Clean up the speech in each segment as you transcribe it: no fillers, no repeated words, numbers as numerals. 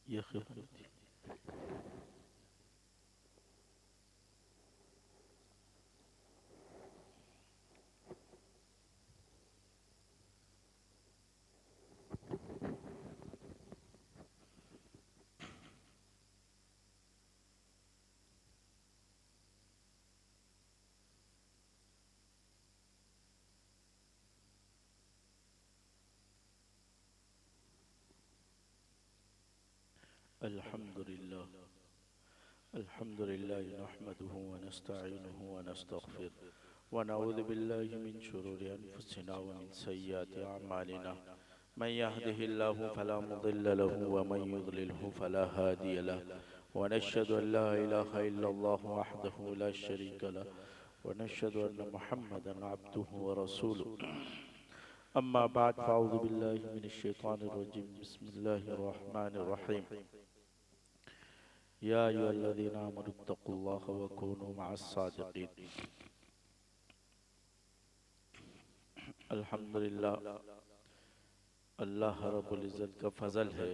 ये खिदमत थी। अल्हम्दुलिल्लाह अल्हम्दुलिल्लाह नहमदुहु व नस्तईनुहु व नस्तगफिर व नऊज़ु बिल्लाहि मिन शुरूरि अनफुसिना व मिन सय्यिआति अअमालिना मन यहदिहिल्लाहु फला मुदिल्ल लहु व मन युद्लिलहु फला हादिय लहु व नशहदु अन ला इलाहा इल्लल्लाहु वहदहु ला शरीक लहु व नशहदु अन्न मुहम्मदन अब्दुहु व रसूलुहु अम्मा बाद फ़अऊज़ु बिल्लाहि मिनश शैतानिर रजीम बिस्मिल्लाहिर रहमानिर रहीम या अय्युहल्लज़ीना आमनुत्तक़ुल्लाह व कूनू मअस्सादिक़ीन। अल्हम्दुलिल्लाह, अल्लाह रब्बुल इज़्ज़त का फ़ज़ल है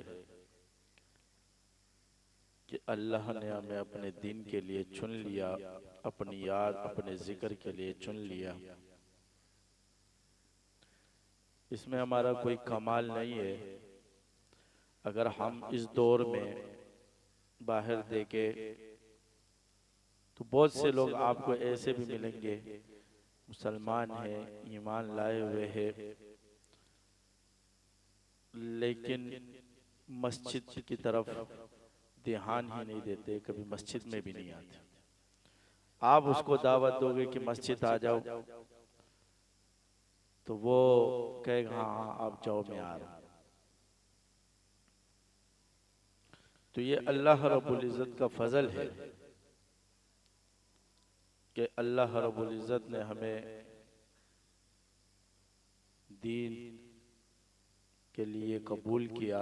कि अल्लाह ने हमें अपने दीन के लिए चुन लिया, अपनी याद अपने ज़िक्र के लिए चुन लिया। इसमें हमारा कोई कमाल नहीं है। अगर हम इस दौर में बाहर देखे तो बहुत से लोग आपको ऐसे भी मिलेंगे, मुसलमान है, ईमान लाए हुए है, लेकिन मस्जिद की तरफ ध्यान ही नहीं देते, कभी मस्जिद में भी नहीं आते। आप उसको दावत दोगे कि मस्जिद आ जाओ तो वो कहेगा हाँ हाँ आप जाओ, मैं आ रहा हूं। तो ये अल्लाह रब्बुल इज़्ज़त का फजल है कि अल्लाह रब्बुल इज़्ज़त ने हमें दीन के लिए कबूल किया।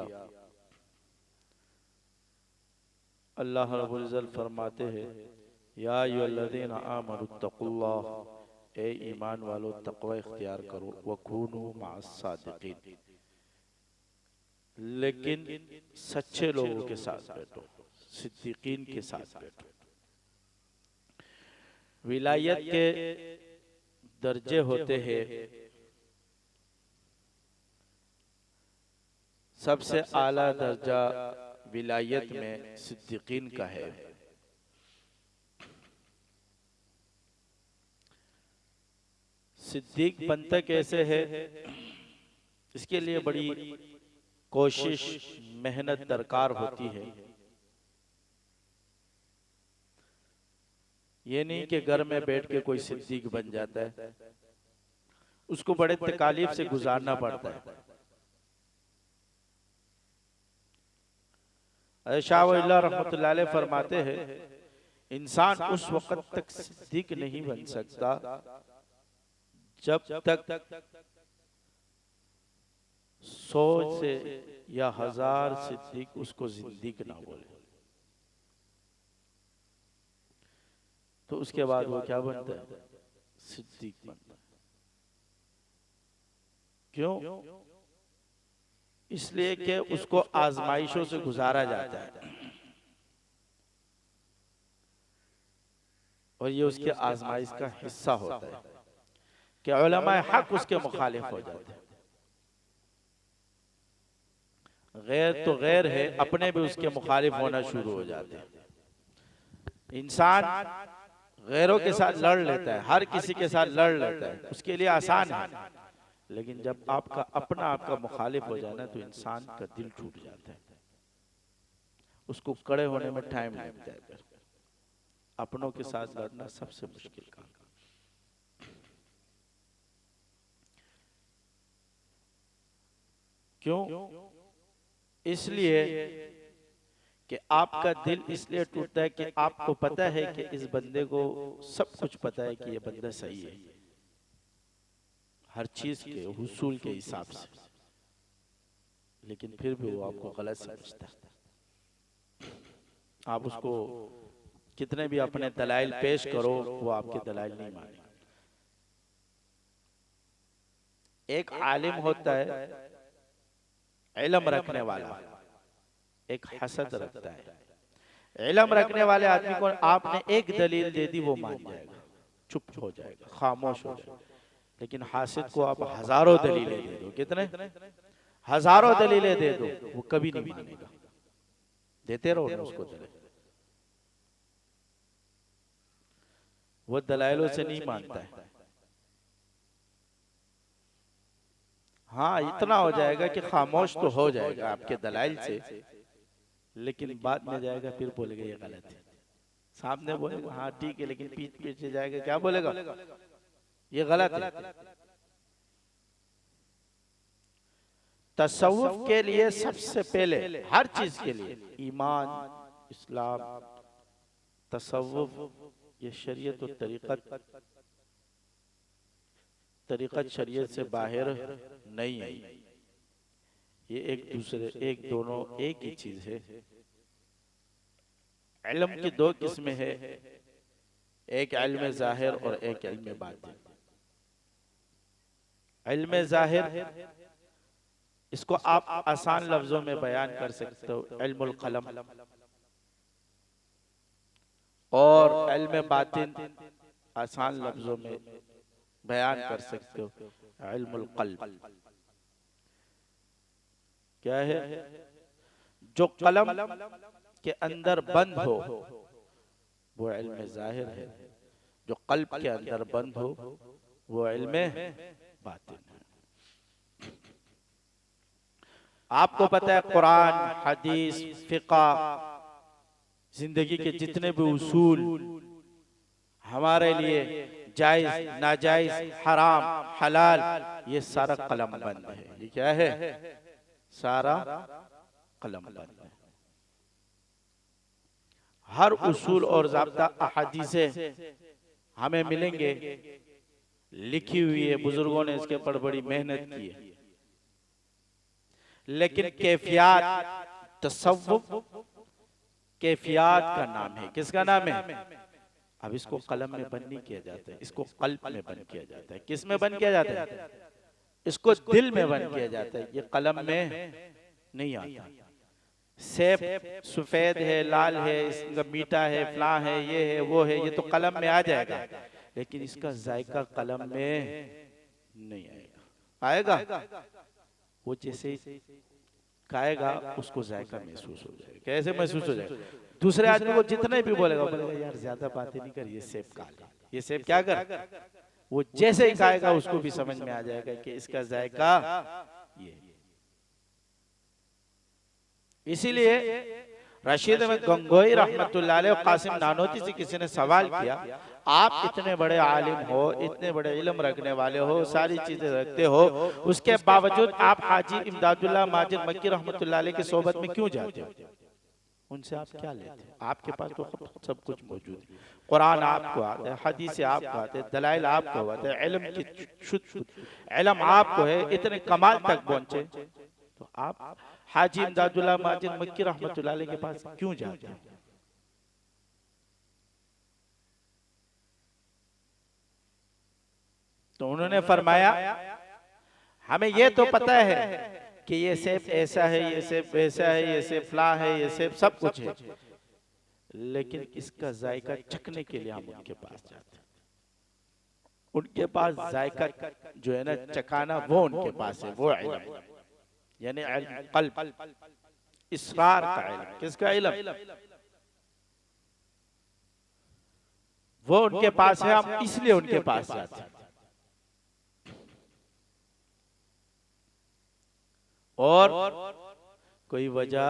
अल्लाह रब्बुल इज़्ज़त फरमाते हैं या अय्युहल्लज़ीना आमनुत्तक़ुल्लाह, ए ईमान वालो तक़वा इख्तियार करो, वकूनू मअस्सादिक़ीन, लेकिन सच्चे लोगों के साथ बैठो, सिद्दीकीन के साथ बैठो। विलायत के दर्जे होते हैं, सबसे आला दर्जा विलायत में सिद्दीकीन का है। सिद्दीक बनता कैसे है, इसके लिए बड़ी कोशिश मेहनत दरकार होती है। ये नहीं कि घर में बैठ के कोई सिद्दीक बन जाता है, उसको बड़े तकालीफ से गुजारना पड़ता है। शाह वली रहमतुल्लाह अलैह फरमाते हैं इंसान उस वक्त तक सिद्दीक नहीं बन सकता जब तक 100 से या 1000 सिद्दीक उसको जिंदीक ना बोले। तो उसके बाद वो क्या बनता है, सिद्दीक बनता है। क्यों? इसलिए कि उसको आजमाइशों से गुजारा जाता है और ये उसके आजमाइश का हिस्सा होता है कि उलमाए हक उसके मुखालिफ हो जाते हैं। गैर तो गैर है, अपने भी उसके मुखालिफ होना शुरू हो जाते हैं। इंसान गैरों के साथ लड़ लेता है, हर किसी के साथ लड़ लेता है, उसके लिए आसान है। लेकिन जब आपका अपना आपका मुखालिफ हो जाए ना तो इंसान का दिल टूट जाता है, उसको कड़े होने में टाइम लगता है। अपनों के साथ लड़ना सबसे मुश्किल काम। क्यों? इसलिए कि आपका दिल इसलिए टूटता है कि आपको पता है कि इस बंदे को सब कुछ पता है कि ये बंदा सही है हर चीज के हुसूल के हिसाब से, लेकिन फिर भी वो आपको गलत समझता है। आप उसको कितने भी अपने दलाइल पेश करो, वो आपके दलाइल नहीं मानेगा। एक आलिम होता है इल्म रखने वाला, एक हसद रखता है। इल्म रखने वाले आदमी को आपने एक दलील दे दी वो मान जाएगा, चुप हो जाएगा, खामोश हो जाएगा। लेकिन हासिद को आप हजारों दलीलें दे दो, कितने हजारों दलीलें दे दो, वो कभी नहीं मानेगा। देते रहो ना उसको दलील, वो दलाइलों से नहीं मानता है। हाँ, इतना हो जाएगा कि खामोश तो हो जाएगा आपके दलाइल से, लेकिन बाद में जाएगा फिर बोलेगा ये गलत है। सामने बोलेगा हाँ ठीक है, लेकिन पीठ पीछे जाएगा क्या बोलेगा, ये गलत है। तसव्वुफ के लिए सबसे पहले, हर चीज के लिए, ईमान, इस्लाम, तसव्वुफ, ये शरीयत और तरीक़त शरीयत से बाहर नहीं है। ये एक दूसरे, एक दोनों एक ही चीज है। इल्म की दो किस्में है, एक इल्म ज़ाहिर और एक इल्म बातिन। इल्म ज़ाहिर, इसको आप आसान लफ्जों में बयान कर सकते हो, इल्मुल कलम, और इल्म बातिन आसान लफ्जों में बयान कर सकते हो, इल्मुल क़ल्ब। क्या है? जो कलम के अंदर बंद हो वो इल्म ज़ाहिर है, जो क़ल्ब के अंदर बंद हो वो इल्म बातिन है। आपको पता है कुरान, हदीस, फिक़ा, जिंदगी के जितने भी उसूल हमारे लिए जायज, नाजायज, हराम, हलाल, ये सारा कलम बंद है। ये क्या है? सारा कलम बंद है। हर उसूल और ज़ाब्ता अहादीसें हमें मिलेंगे, लिखी हुई है, बुजुर्गों ने इसके ऊपर बड़ी मेहनत की है, लेकिन कैफियत, तसव्वुफ कैफियत का नाम है। किसका नाम है? अब इसको कलम में बंद नहीं किया जाता है, इसको कल्ब में बंद किया जाता है। किस में बंद किया जाता है? इसको दिल में बंद किया जाता है। ये कलम में नहीं आता। सेब सफेद है, लाल है, इसका मीठा है, फला है, ये है, वो है, ये तो कलम में आ जाएगा, लेकिन इसका जायका कलम में नहीं आएगा। आएगा वो जैसे खाएगा उसको जायका महसूस हो जाएगा। कैसे महसूस हो जाएगा? दूसरे आदमी को जितने भी बोलेगा यार ज्यादा बातें नहीं कर, ये सेब खा ले, ये सेब क्या कर, वो जैसे ही खाएगा उसको भी समझ में आ जाएगा कि इसका जायका ये। इसीलिए रशीद अहमद गंगोही रहमतुल्लाह अलैह और कासिम नानोती से किसी ने सवाल किया, आप इतने बड़े आलिम हो, इतने बड़े इल्म रखने वाले हो, सारी चीजें रखते हो, उसके बावजूद आप हाजी इमदादुल्लाह माजिद मक्की रहमतुल्लाह अलैह की सोबत में क्यों जाते हो? उनसे आप क्या लेते हैं? आपके पास तो सब कुछ मौजूद है, कुरान आपको आता है, हदीस आपको आते हैं, दलाइल आपको आते हैं, इल्म की शुद्ध इल्म आपको है, इतने कमाल तक पहुंचे, तो आप हाजी इमदादुल्लाह माजिद मक्की रहमतुल्लाह अलैह के पास क्यों जाते हैं? तो उन्होंने फरमाया, हमें ये तो पता है कि ये सेब ऐसा है, ये सेब वैसा है, ये सेब फला है, ये सेब सब कुछ है, लेकिन इसका जायका चखने के लिए हम उनके पास जाते हैं। उनके पास जायका जो है ना चखाना, वो उनके पास है, वो इल्म, यानी क़ल्ब, इसरार का इल्म। किसका इल्म? वो उनके पास है, हम इसलिए उनके पास जाते हैं। और कोई वजह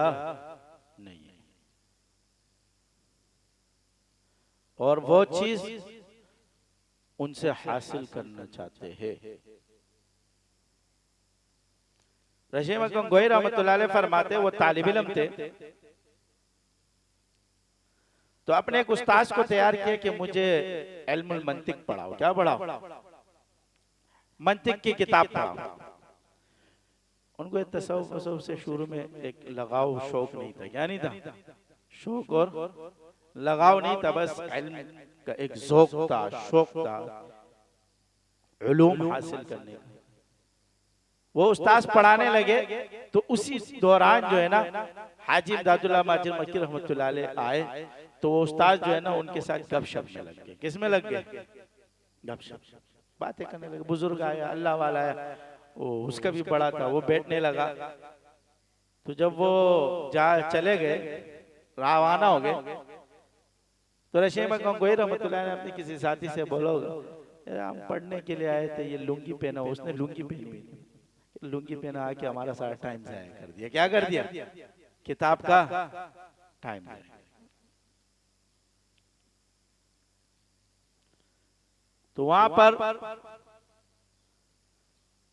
नहीं है। और वो चीज उनसे हासिल करना चाहते हैं। रशीद अहमद गंगोही रहमतुल्लाह अलैह फरमाते, वो तालिब इल्म थे, तो अपने एक उस्ताद को तैयार किया कि मुझे इल्मुल मंतिक पढ़ाओ। क्या पढ़ाओ? मंतिक की किताब पढ़ाओ। उनको तसव्वुफ से शुरू में एक लगाव, शौक नहीं था। क्या नहीं था? शौक और लगाव नहीं था, बस इल्म का एक ज़ौक़ था, शौक था, उलूम हासिल करने का। वो उस्ताद पढ़ाने लगे तो उसी दौरान जो है ना हाजी इमदादुल्लाह माजिद मक्की रहमतुल्लाह अलैह आए, तो वो उस्ताद जो है ना उनके साथ गपशप में लग गए। किस में लग गए? गपशप, बातें करने लगे। बुजुर्ग आया, अल्लाह वाला आया, वो उसका भी बड़ा था, वो बैठने लगा। तो जब वो जा चले गए, रवाना हो गए, तो रशीद अहमद गंगोही रहमतुल्लाह ने अपने किसी साथी से बोला, हम पढ़ने के लिए आए थे, ये लुंगी पहना। उसने लुंगी पहनी हुई, लुंगी पहना आके हमारा सारा टाइम जाया कर दिया। क्या कर दिया? किताब का टाइम। तो वहां पर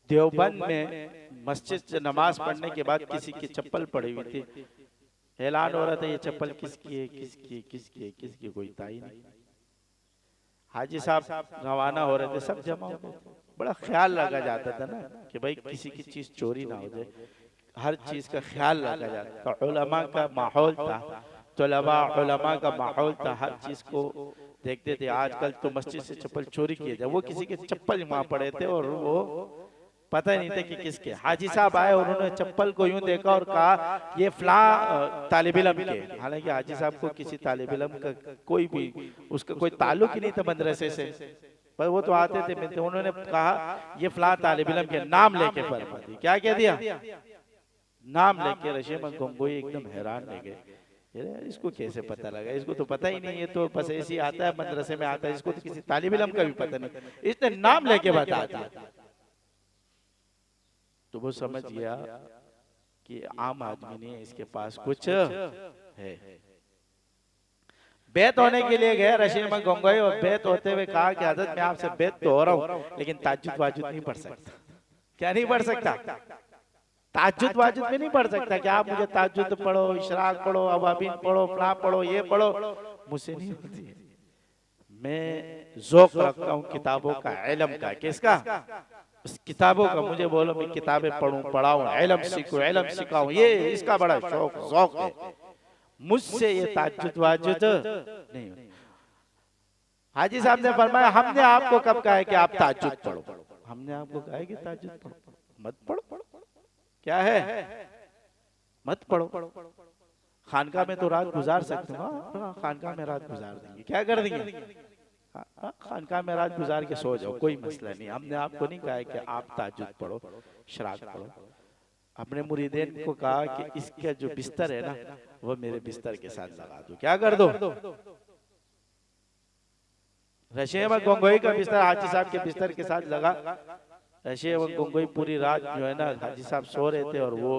देवबंद में मस्जिद से नमाज पढ़ने के बाद किसी की चप्पल पड़ी हुई थी। ऐलान हो रहा था, ये चप्पल किसकी है, किसकी है, किसकी है, किसकी, कोई ताई नहीं। हाजी साहब रवाना हो रहे थे, सब जमा हो गए। बड़ा ख्याल रखा जाता था ना कि भाई किसी की चीज चोरी ना हो जाए, हर चीज का ख्याल रखा जाता। तो उलमा का माहौल था, तलबा उलमा का माहौल था, हर चीज को देखते थे। आजकल तो मस्जिद से चप्पल चोरी किए जाए, वो किसी के चप्पल वहां पड़े थे और वो पता ही नहीं था कि किसके। हाजी साहब आए, उन्होंने चप्पल को यूं देखा और कहा ये फला तालिब इल्म के। हालांकि हाजी साहब को किसी तालिब इल्म का कोई भी उसका कोई ताल्लुक ही नहीं था मदरसे से, पर वो तो आते थे मिलते। उन्होंने कहा ये फला तालिब इल्म के, नाम लेके फरमा दी। क्या कह दिया? नाम लेके। रशीद अहमद गंगोही एकदम हैरान रह गए, इसको कैसे पता लगा? इसको तो पता ही नहीं, ये तो बस ऐसे ही आता है, मदरसे में आता है, इसको तो किसी तालिब इल्म का भी पता नहीं, इसने नाम लेके बता दिया। तो वो समझ गया कि आम आदमी नहीं, इसके पास कुछ है। बैत होने के लिए गए रशीद अहमद गंगोही, और बैत होते हुए कहा कि हजरत मैं आपसे बैत तो हो रहा हूं, लेकिन ताज्जुद वाजुद नहीं पढ़ सकता। क्या नहीं पढ़ सकता? ताज्जुद वाजुद में नहीं पढ़ सकता कि आप मुझे ताज्जुद पढ़ो, इशराक पढ़ो, अवाबीन पढ़ो, फला पढ़ो, ये पढ़ो, मुझसे नहीं होती है। मैं ज़ौक़ रखता हूँ किताबों का, इल्म का। किसका? उस किताबों का। मुझे बोलो मैं किताबें पढ़ूं, पढ़ाऊं, इल्म सीखूं, इल्म सिखाऊं, ये इसका बड़ा शौक ज़ौक़ है। मुझसे ये ताज्जुद वाजुद नहीं। हाजी साहब ने फरमाया हमने आपको कब कहा है कि आप ताज्जुद पढ़ो? हमने आपको कहा है कि ताज्जुद पढ़ो, मत पढ़ो। क्या है? मत पढ़ो। खानका में तो रात गुजार सकते हो, खानका में रात गुजार देंगे। क्या कर देंगे? खानका में रात गुजार के सो जाओ, कोई मसला नहीं। हमने आपको नहीं कहा है कि आप ताज्जुद पढ़ो, इशराक पढ़ो। अपने मुरीदेन को कहा कि इसका जो बिस्तर है ना, वो मेरे बिस्तर के साथ लगा दो। क्या कर दो? रशीद अहमद गंगोही का बिस्तर हाजी साहब के बिस्तर के साथ लगा। रशीद अहमद गंगोही पूरी रात जो है ना, हाजी साहब सो रहे थे और वो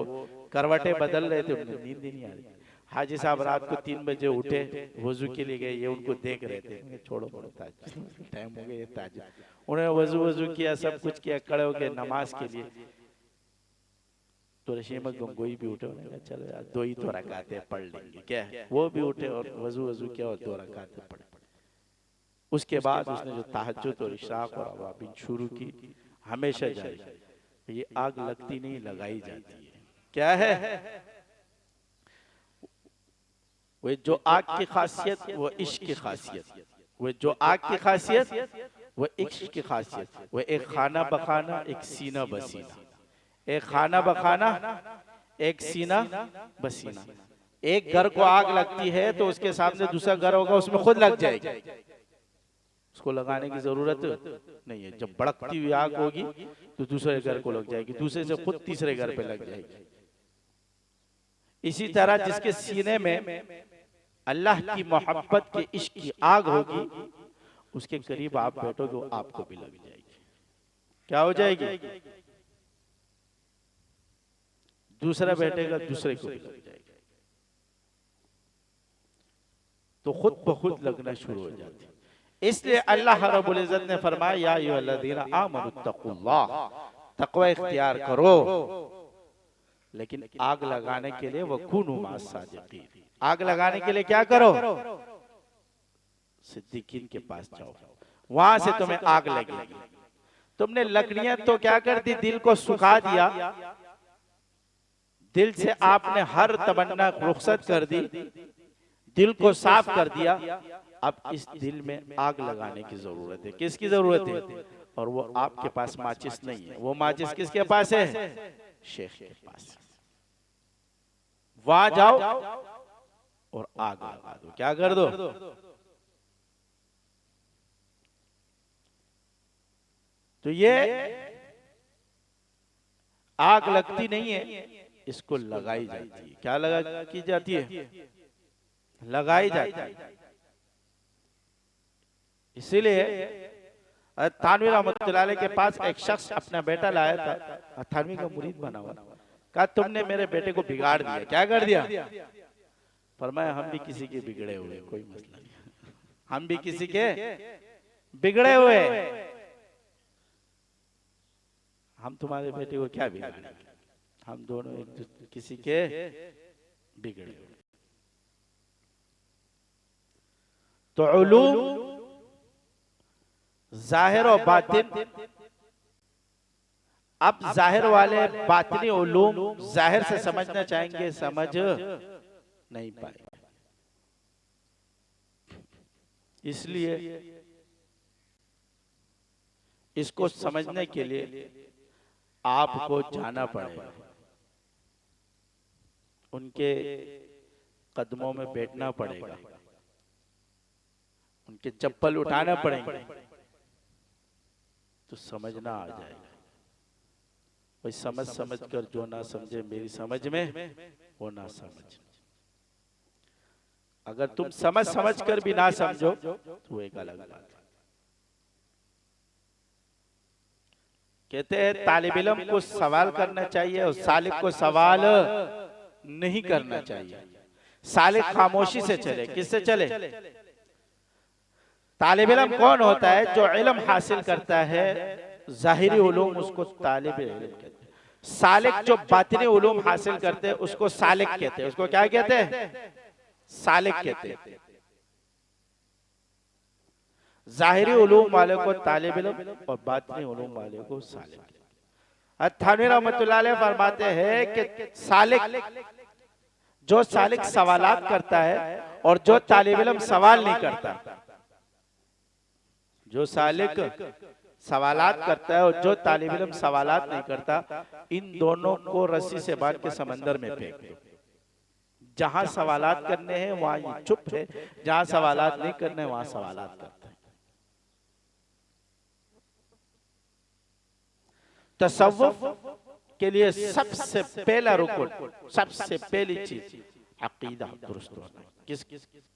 करवटें बदल रहे थे, उन्हें नींद नहीं आ रही। हाजी साहब रात को 3 बजे उठे, वजू के लिए गए, ये उनको देख रहे थे। छोड़ो ताज्जुद, टाइम हो गया, ये ताज्जुद। उन्होंने वजू किया, सब कुछ किया, खड़े हो गए नमाज के लिए। तो रशीद अहमद गंगोही भी उठे, उन्होंने कहा चलो यार 2 ही तो रकातें पढ़ लेंगे। क्या है? वो भी उठे और वजू किया और 2 रकातें पढ़े। उसके बाद उसने जो तहज्जुद और इशराक और अवाबीन शुरू की, हमेशा जारी। ये आग लगती नहीं, लगाई जाती है। क्या है? वो जो आग की खासियत, वो इश्क की खासियत। वो जो आग की खासियत, वो इश्क की खासियत। वो एक खाना बखाना, एक सीना बसीना। एक खाना बखाना, एक सीना बसीना। एक घर को आग लगती है तो उसके सामने दूसरा घर होगा, उसमें खुद लग जाएगी, उसको लगाने की जरूरत नहीं है। जब भड़कती हुई आग होगी तो दूसरे घर को लग जाएगी, दूसरे से खुद तीसरे घर पे लग जाएगी। इसी तरह जिसके सीने में अल्लाह की मोहब्बत के इश्क की आग होगी, उसके करीब आप बैठोगे, वो आपको भी लग जाएगी। क्या हो जाएगी? दूसरा बैठेगा, दूसरे को भी लग जाएगा, तो खुद ब खुद लगना शुरू हो जाती है। इसलिए अल्लाह रब्बुल इज्जत ने फरमाया या अय्युहल्लज़ीना आमनुत्तकुल्लाह, तक़वा इख्तियार करो, लेकिन आग लगाने के लिए वकुनू मास सादिकीन। आग लगाने के लिए क्या करो? सिद्दीकीन के पास जाओ, वहां से तुम्हें आग लगेगी। तुमने लकड़ियां तो क्या कर दी? दिल को सुखा दिया, दिल से आपने हर तमन्ना रुखसत कर दी, दिल को साफ कर दिया। अब इस दिल में आग लगाने की जरूरत है। किसकी जरूरत है? और वो आपके पास माचिस नहीं है, वो माचिस किसके पास है? शेख के पास। वहां जाओ और आग लगा दो। क्या कर दो? तो ये आग लगती नहीं है, इसको लगाई जाती है। क्या लगा की जाती है? लगाई जाती है। इसीलिए थानवी रहमतुल्लाह अलैह के पास एक शख्स अपना बेटा लाया था, थानवी का मुरीद बना हुआ। कहा तुमने मेरे बेटे को बिगाड़ दिया। क्या कर दिया? फरमाया हम भी किसी के बिगड़े हुए, कोई मसला नहीं, हम भी किसी के बिगड़े हुए, हम तुम्हारे बेटे को क्या बिगाड़ेंगे, हम दोनों एक किसी के बिगड़े हुए। तो उलूम जाहिर और बातिन, अब जाहिर वाले बातिनी उलूम जाहिर से समझना चाहेंगे, समझ नहीं पाएंगे। इसलिए इसको समझने के लिए आपको जाना पड़ेगा, उनके कदमों में बैठना पड़ेगा, उनके चप्पल उठाना पड़ेंगे, तो समझना आ जाएगा। वही समझ समझ कर जो ना समझे मेरी समझ में वो ना समझ। अगर तुम समझ समझ कर भी ना समझो तो एक अलग बात है। कहते हैं तालिब इल्म को सवाल करना चाहिए और सालिक को सवाल नहीं करना चाहिए। सालिक खामोशी से चले। किससे चले? तालिब इल्म कौन होता है? जो इल्म हासिल करता है ज़ाहिरी उलूम, उसको तालिब इल्म कहते हैं। सालिक जो बातिनी उलूम हासिल करते हैं उसको सालिक कहते हैं। उसको क्या कहते हैं? सालिक कहते हैं। ज़ाहिरी उलूम वाले को तालिब इल्म और बातिनी उलूम वाले को सालिक। थानवी रहमतुल्लाह अलैह फरमाते हैं कि सालिक, जो सालिक सवालात करता है और जो तालिब इल्म सवाल नहीं करता, जो सालिक सवालात करता है और जो तालिब इल्म सवालात नहीं करता, इन दोनों को रस्सी से बांध के समंदर में फेंक दो। जहां सवालात करने हैं वहां ये चुप है, जहां सवालात नहीं करने वहां सवालात करता है। तसव्वुफ के लिए सबसे पहला रुकन, सबसे पहली चीज अकीदा दुरुस्त होना।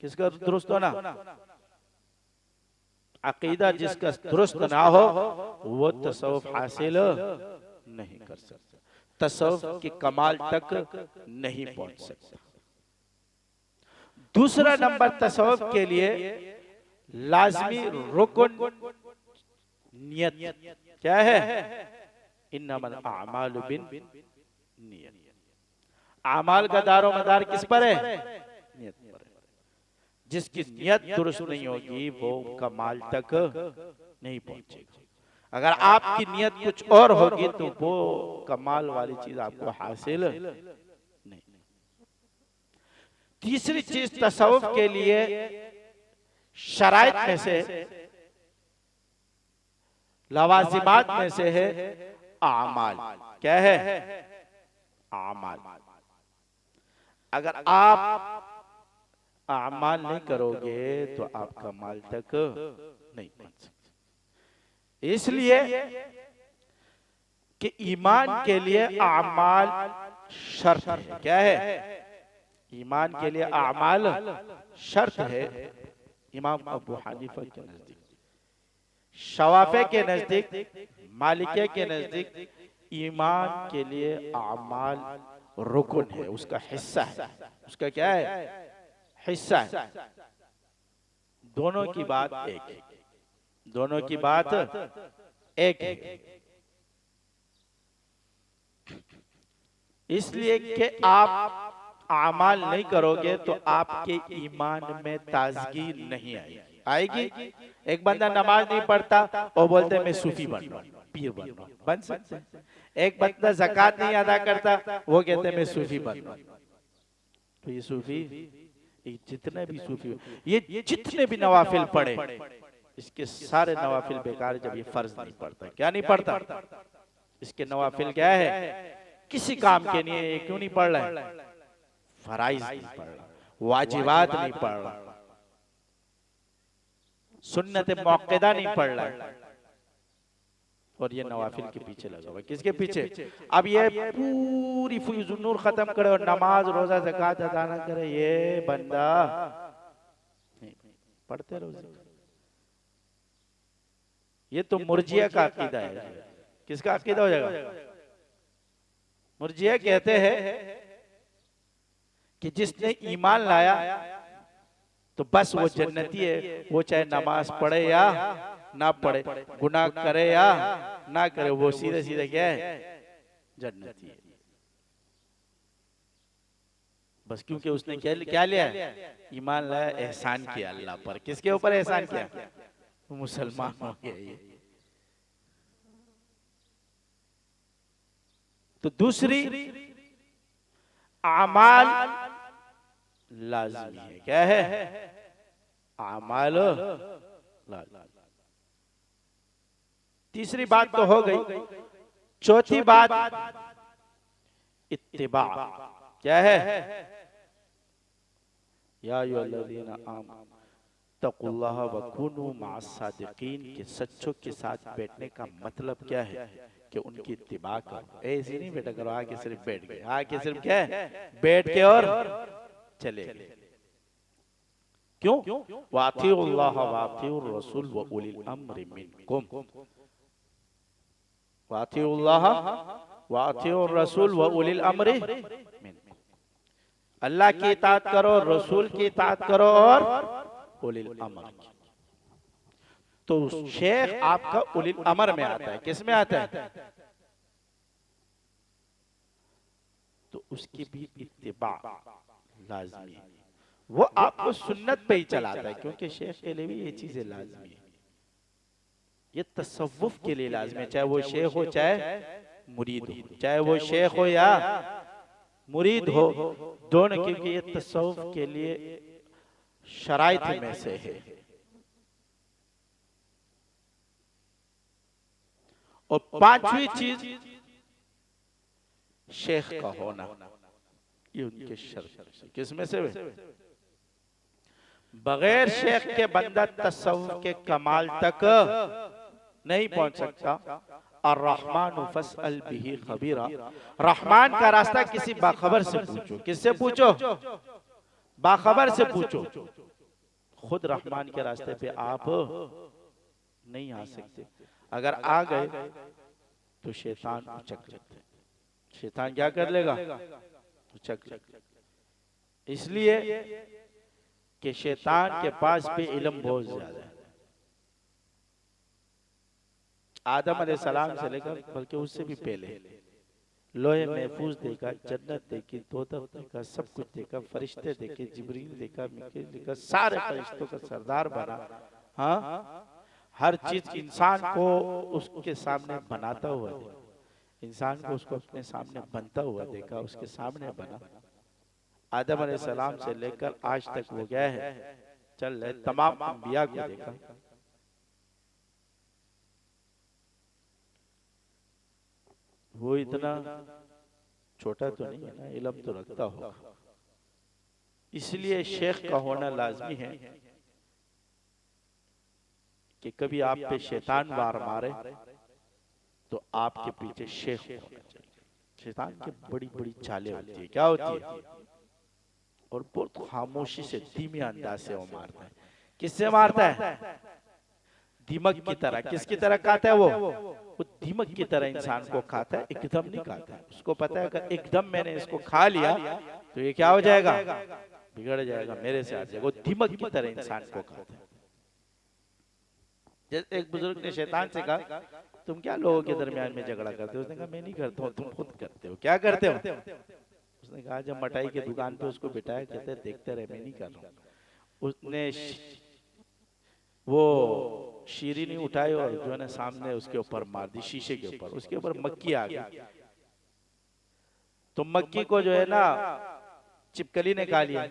किसका दुरुस्त होना? अकीदा जिसका दुरुस्त ना हो वो तसव्वुफ हासिल नहीं कर सकता, तसव्वुफ के कमाल तक नहीं पहुंच सकता। दूसरा नंबर तसव्वुफ के लिए लाजमी रुकन नियत। क्या है? इन्नमल अमालु बिन्नियत। अमाल का दारो मदार किस पर है? नियत पर है। जिसकी नियत दुरुस्त नहीं होगी वो कमाल तक नहीं पहुंचेगा। अगर आपकी नियत कुछ और होगी तो वो कमाल वाली चीज आपको हासिल नहीं। तीसरी चीज तसव्वुफ के लिए शराइत में से, लवाजिमात में से है आमाल। क्या है? आमाल। अगर आप आमाल नहीं करोगे तो आप कमाल तक नहीं पहुंच सकते। इसलिए कि ईमान के लिए आमाल शर्त है। क्या है? ईमान के लिए आमाल शर्त है। इमाम अबू हनीफा के नजदीक, शवाफे के नजदीक, मालिके के नजदीक ईमान के लिए आमाल रुकन है, उसका हिस्सा है। उसका क्या है? हिस्सा है। दोनों की बात एक है, दोनों की बात एक है। इसलिए कि आप आमाल नहीं करोगे तो आपके ईमान में ताजगी नहीं आएगी। आएगी? एक बंदा नमाज नहीं पढ़ता और बोलते मैं सूफी बन रहा हूं, पीर बन रहा हूं, बन सकते हैं। एक बंदा ज़कात नहीं अदा करता, वो कहते मैं सूफी बन रहा हूं। तो ये सूफी, जितने भी सूफी, ये जितने भी नवाफिल पढ़े, इसके सारे नवाफिल बेकार जब ये फर्ज नहीं पड़ता। क्या नहीं पढ़ता? इसके नवाफिल क्या है? किसी काम के नहीं है। ये क्यों नहीं पढ़ रहा है? फराइज नहीं पढ़ रहा, वाजिबात नहीं पढ़ रहा, सुन्नत मौक़िदा नहीं पढ़ रहा है, और ये नवाफिल के पीछे लगा हुआ है। किसके पीछे? अब ये पूरी फुयूज़ुन नूर खत्म करे और नमाज रोजा ज़कात अदा न करे, ये बंदा पढ़ते रोजे। ये तो मुर्जिया का अकीदा है। किसका अकीदा हो जाएगा? मुर्जिया कहते हैं कि जिसने ईमान लाया तो बस वो जन्नती है, वो चाहे नमाज पढ़े या ना पढ़े, गुनाह करे या ना करे, वो सीधे सीधे क्या है? जन्नती है। बस क्योंकि उसने क्या लिया? ईमान लाया, एहसान किया अल्लाह पर। किसके ऊपर एहसान किया? मुसलमान हो गया ये। तो दूसरी आमाल लाज़मी है। क्या है? आमाल लाज़मी। तीसरी बात तो हो गई। चौथी बात इत्तिबा। क्या है? या अय्युहल्लज़ीना आमनू तक़ुल्लाह व कुनू मअस-सादिक़ीन के सच्चों के साथ बैठने का मतलब क्या है? कि उनकी इत्तिबा करो। ऐसे नहीं बैठा करो आके सिर्फ बैठ गए, आके सिर्फ क्या है? बैठ के और चले गए। क्यों? वातिउल्लाह वातिउर रसूल व उलिल अम्रि मिनकुम। वातिउल्लाह वातिउर रसूल व उलिल अम्रि मिनकुम। अल्लाह की इताअत करो, रसूल की इताअत करो और उलिल अम्र की। तो शेख आपका उलिल अमर में आता है। किस में आता है? तो उसकी भी इत्तिबा लाजमी है। वो आपको सुन्नत पे ही चलाता है, क्योंकि शेख के लिए भी ये चीजें लाजमी है। ये तसव्वुफ के लिए लाजमी है, चाहे वो शेख हो चाहे मुरीद हो, चाहे वो शेख हो या मुरीद हो, दोनों, क्योंकि ये तसव्वुफ के लिए शराइत में से है। और पांचवी चीज शेख का होना, ये उनके शर्त। किसमें से? बगैर शेख के बंदा तसव्वुफ के कमाल तक नहीं पहुंच सकता। और रहमान फस्अल बिही खबीरा, रहमान का रास्ता किसी बाखबर से पूछो। किससे पूछो? बाखबर से पूछो। खुद रहमान के रास्ते पे आप नहीं आ सकते। अगर आ गए तो शैतान उचक लेते। शैतान क्या कर लेगा? उचक लेगा। इसलिए कि शैतान के पास भी इल्म बहुत ज्यादा है। आदम अलैहिस्सलाम से लेकर बल्कि उससे भी पहले लोहे महफूज देखा, जन्नत देखी, दोज़ख देखा, सब कुछ देखा, फरिश्ते देखे, जिब्रील देखा, मीकाईल देखा, सारे फरिश्तों का सरदार बना। हाँ, हर चीज इंसान को उसके सामने बनाता हुआ देखा, इंसान को उसको अपने सामने बनता हुआ देखा, उसके सामने बना। आदम अलैहिस्सलाम से लेकर आज तक वो गया है चल रहे तमाम अंबिया को देखा। वो इतना छोटा तो नहीं है ना, इल्म तो रखता होगा। इसलिए शेख का होना लाजमी है कि कभी आप पे शैतान वार मारे तो आपके पीछे शेख होना चाहिए। शैतान की बड़ी बड़ी चालें होती है। क्या होती है? और बहुत खामोशी से, धीमे अंदाज से वो मारता है। किससे मारता है? दीमक की तरह। किसकी तरह खाता है वो दीमक की तरह इंसान को खाता है, एकदम नहीं खाता है। उसको पता है अगर एकदम मैंने इसको खा लिया तो ये क्या हो जाएगा? बिगड़ जाएगा, मेरे से हट जाएगा। वो दीमक की तरह इंसान को खाता है। जैसे एक बुजुर्ग ने शैतान से कहा, तुम क्या लोगों के दरमियान में झगड़ा करते हो? उसने कहा, मैं नहीं करता हूँ, तुम खुद करते हो। क्या करते हो? उसने कहा, जब मिठाई की दुकान पे उसको बिठाया, कहते देखते रहे, मैं नहीं कर रहा हूँ। उसने वो शीरी नहीं उठाई और जो है ना सामने उसके ऊपर मार दी, शीशे के ऊपर। उसके ऊपर मक्खी आ गई, तो मक्खी को जो है ना छिपकली ने खा लिया।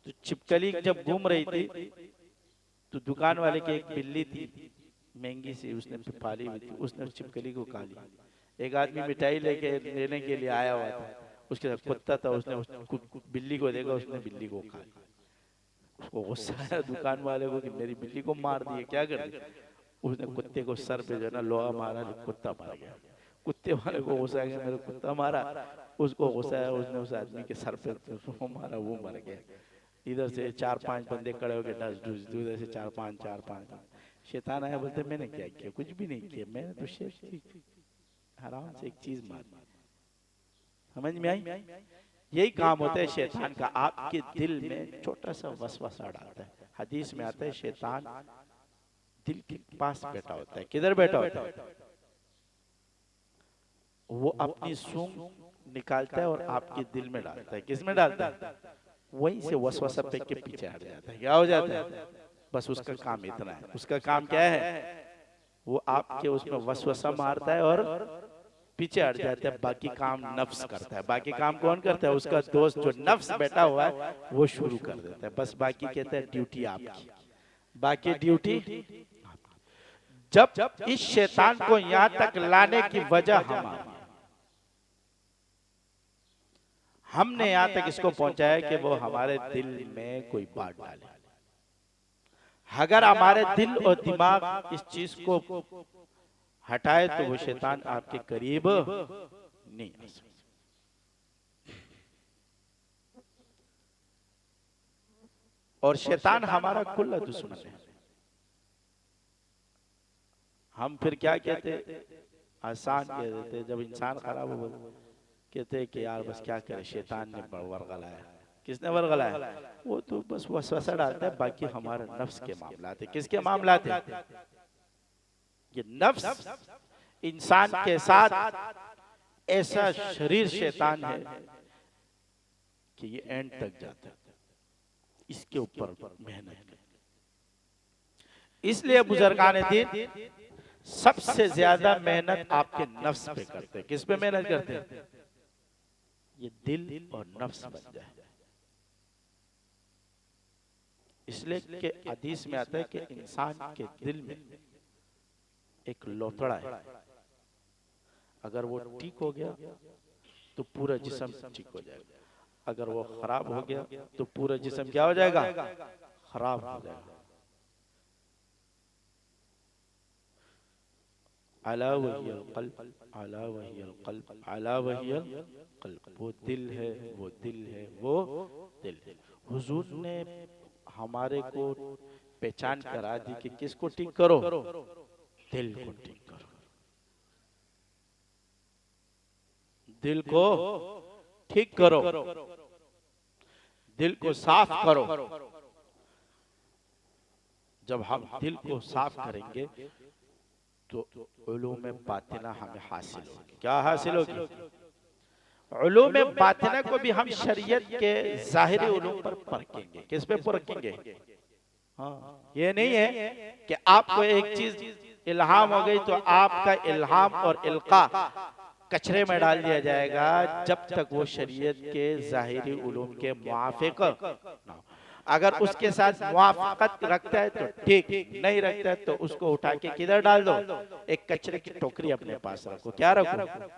तो छिपकली जब घूम रही थी तो दुकान वाले की एक बिल्ली थी महंगी सी, उसने पाली हुई थी, उसने उस छिपकली को खा लिया। एक आदमी मिठाई लेके लेने के लिए आया हुआ था, उसके साथ कुत्ता था, उसने उस बिल्ली को देखा, उसने बिल्ली को खा लिया। उसको गुस्सा आया दुकान वाले को कि मेरी बिल्ली को मार दिए, क्या कर दिया। उसने कुत्ते को सर पे जो है ना लोहा मारा, कुत्ता मर गया। कुत्ते वाले को गुस्सा आ गया, मेरा कुत्ता मारा। उसको गुस्सा आया, उसने उस आदमी के सर पे वो मारा, वो मर गया। इधर से 4-5 बंदे खड़े हो गए, डस डुस, उधर से 4-5 शैतान आया, बोलते मैंने क्या किया, कुछ भी नहीं किया, मैंने तो सिर्फ आराम से एक चीज मारी। समझ में आई? यही काम होता है शैतान का, आपके दिल में छोटा सा वसवसा डालता है। हदीस में आता है शैतान दिल के पास बैठा होता है। किधर बैठा होता है? वो अपनी सूंघ निकालता है और आपके दिल में डालता है। किस में डालता है? वहीं से वसवसा पे के पीछे हट जाता है। क्या हो जाता है? बस उसका काम इतना है। उसका काम क्या है? वो आपके उसमें वसवसा मारता है और पीछे हट जाता है। बाकी काम नफ्स करता है। बाकी काम कौन करता है? उसका दोस्त जो नफ्स बैठा हुआ है वो शुरू कर देता है। बस बाकी कहता है ड्यूटी आपकी, बाकी ड्यूटी। जब इस शैतान को यहां तक लाने की वजह हमारी, हमने यहां तक इसको पहुंचाया कि वो हमारे दिल में कोई बात डाले। अगर हमारे दिल और दिमाग इस चीज को हटाए तो वो शैतान आपके करीब नहीं आ सकता। और शैतान हमारा खुला दुश्मन है। हम फिर क्या कहते, आसान कह देते, जब इंसान खराब हो कहते कि यार बस क्या करे, शैतान ने वर्गलाया। किसने वर्गलाया? वो तो बस वसवसा डालता है। बाकी हमारा नफ्स के मामलात है। किसके मामलात है? ये नफ्स इंसान के साथ ऐसा शरीर शैतान है कि ये एंड तक जाता है। इसके ऊपर मेहनत है। इसलिए बुजुर्गान दीन सबसे ज्यादा मेहनत आपके नफ्स पे करते हैं। किस पे मेहनत करते हैं? ये दिल और नफ्स बन जाए। इसलिए कि हदीस में आता है कि इंसान के दिल में एक लोथड़ा है, अगर वो ठीक हो गया तो पूरा जिस्म ठीक हो जाएगा। अगर वो खराब हो गया तो पूरा जिस्म क्या हो जाएगा? खराब हो जाएगा। अला वहियल क़ल्ब, अला वहियल क़ल्ब, अला वहियल क़ल्ब। वो दिल है, वो दिल है, वो दिल है। हुजूर ने हमारे को पहचान करा दी कि किसको ठीक करो? दिल को ठीक करो। दिल को ठीक करो, दिल को साफ करो। जब हम दिल को साफ करेंगे तो उलूम बातिना हमें हासिल होगी। क्या हासिल होगी? उलूम बातिना को भी हम शरीयत के ज़ाहिरी उलूम पर परखेंगे। किस पे परखेंगे? हाँ, ये नहीं है कि आपको एक चीज इल्हाम हो गई तो आपका इल्हाम और इल्का कचरे में डाल दिया जाएगा जब तक वो शरीयत के ज़ाहिरी उलूम के मुआफिक ना हो। अगर उसके साथ मुआफकत रखता है तो ठीक, नहीं रखता है तो उसको उठा के किधर डाल दो? एक कचरे की टोकरी अपने पास रखो। क्या रखो?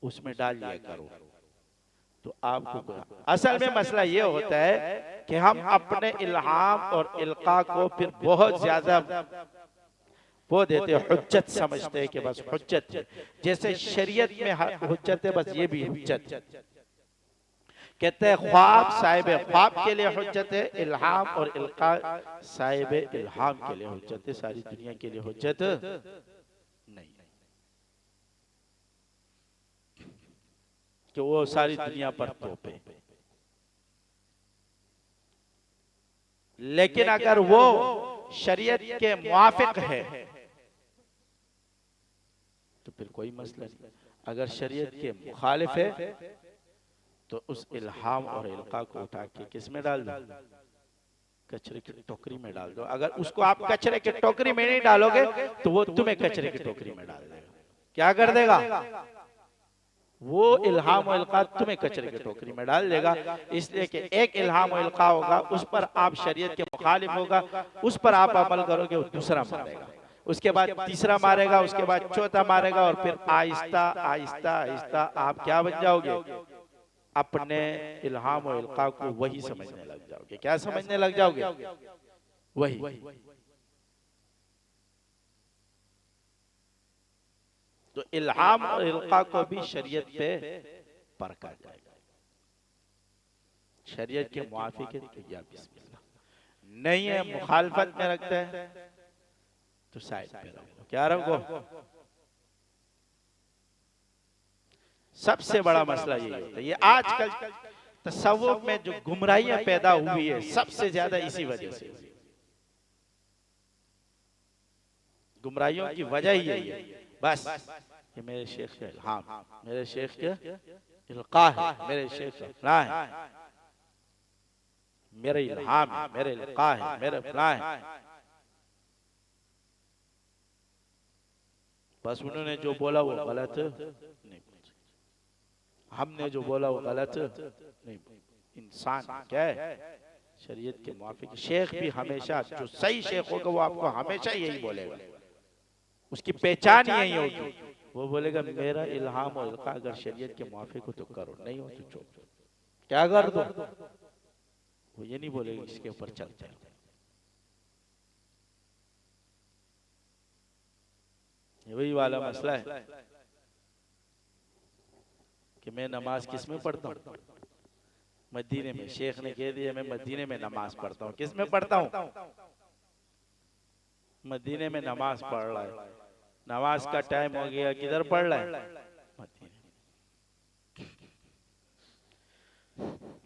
उसमें डाल दिया करो। तो आपको असल में मसला ये होता है कि हम अपने इल्हाम और इल्का को फिर बहुत ज्यादा वो देते हैं, हुज्जत समझते हैं कि बस हुज्जत है। जैसे शरीयत में हुज्जत है, बस ये भी हुज्जत है। कहते हैं ख्वाब साहिब ख्वाब के लिए हुज्जत है, इल्हाम और इल्का साहिब इल्हाम के लिए हुज्जत है। सारी दुनिया के लिए हुज्जत नहीं कि वो सारी दुनिया पर तोपे। लेकिन अगर वो शरीयत के मुआफिक है तो फिर कोई मसला नहीं। अगर शरीयत के मुखालिफ है तो उस इल्हाम और इल्का को उठा के किस में डाल दो? कचरे की टोकरी में डाल दो। अगर उसको आप कचरे की टोकरी में नहीं डालोगे तो वो तुम्हें कचरे की टोकरी में डाल देगा। क्या कर देगा? वो इल्हाम और इल्का तुम्हें कचरे की टोकरी में डाल देगा। इसलिए कि एक इल्हाम और इल्का होगा, उस पर आप शरीयत के मुखालिफ होगा, उस पर आप अमल करोगे, वो दूसरा मारेगा, उसके बाद तीसरा मारेगा, उसके बाद चौथा मारेगा, और फिर आहिस्ता आहिस्ता आहिस्ता आप क्या बन जाओगे, अपने इल्हाम और इल्का को वही समझने लग जाओगे। क्या समझने लग जाओगे? वही। तो इल्हाम और इल्का को भी शरीयत पे परखा जाएगा। शरीयत के मुआफिक है तो या बिस्मिल्लाह, नहीं है मुखालफत में रखते हैं तो साइड पे रखो। क्या रखो? सबसे बड़ा मसला यही होता है। ये आजकल तसव्वुफ में जो गुमराहियां पैदा हुई है, सबसे ज्यादा इसी वजह से। गुमराहियों की वजह ही यही है। बस ये मेरे शेख के इल्हाम, मेरे शेख के इल्का है, मेरे शेख का फलां है, मेरे इल्हाम है, मेरे इल्का है, मेरे फलां है। बस उन्होंने जो बोला वो गलत नहीं, हमने जो बोला वो गलत नहीं। इंसान क्या है? शरीयत के मुआफिक। शेख भी हमेशा, जो सही शेख होगा वो आपको हमेशा यही बोलेगा, उसकी पहचान यही होगी। वो बोलेगा मेरा इल्हाम और इल्का अगर शरीयत के मुआफिक हो तो करो, नहीं हो तो छोड़ो, क्या कर दो। वो ये नहीं बोलेगा इसके ऊपर चलते हैं। ये वही वाला मसला है कि मैं नमाज किस में पढ़ता हूँ? मदीने में। शेख ने कह दिया मैं मदीने में नमाज पढ़ता हूँ। किस में पढ़ता हूँ? मदीने में नमाज पढ़ रहा है। नमाज का टाइम हो गया, किधर पढ़ रहा है? मदीने।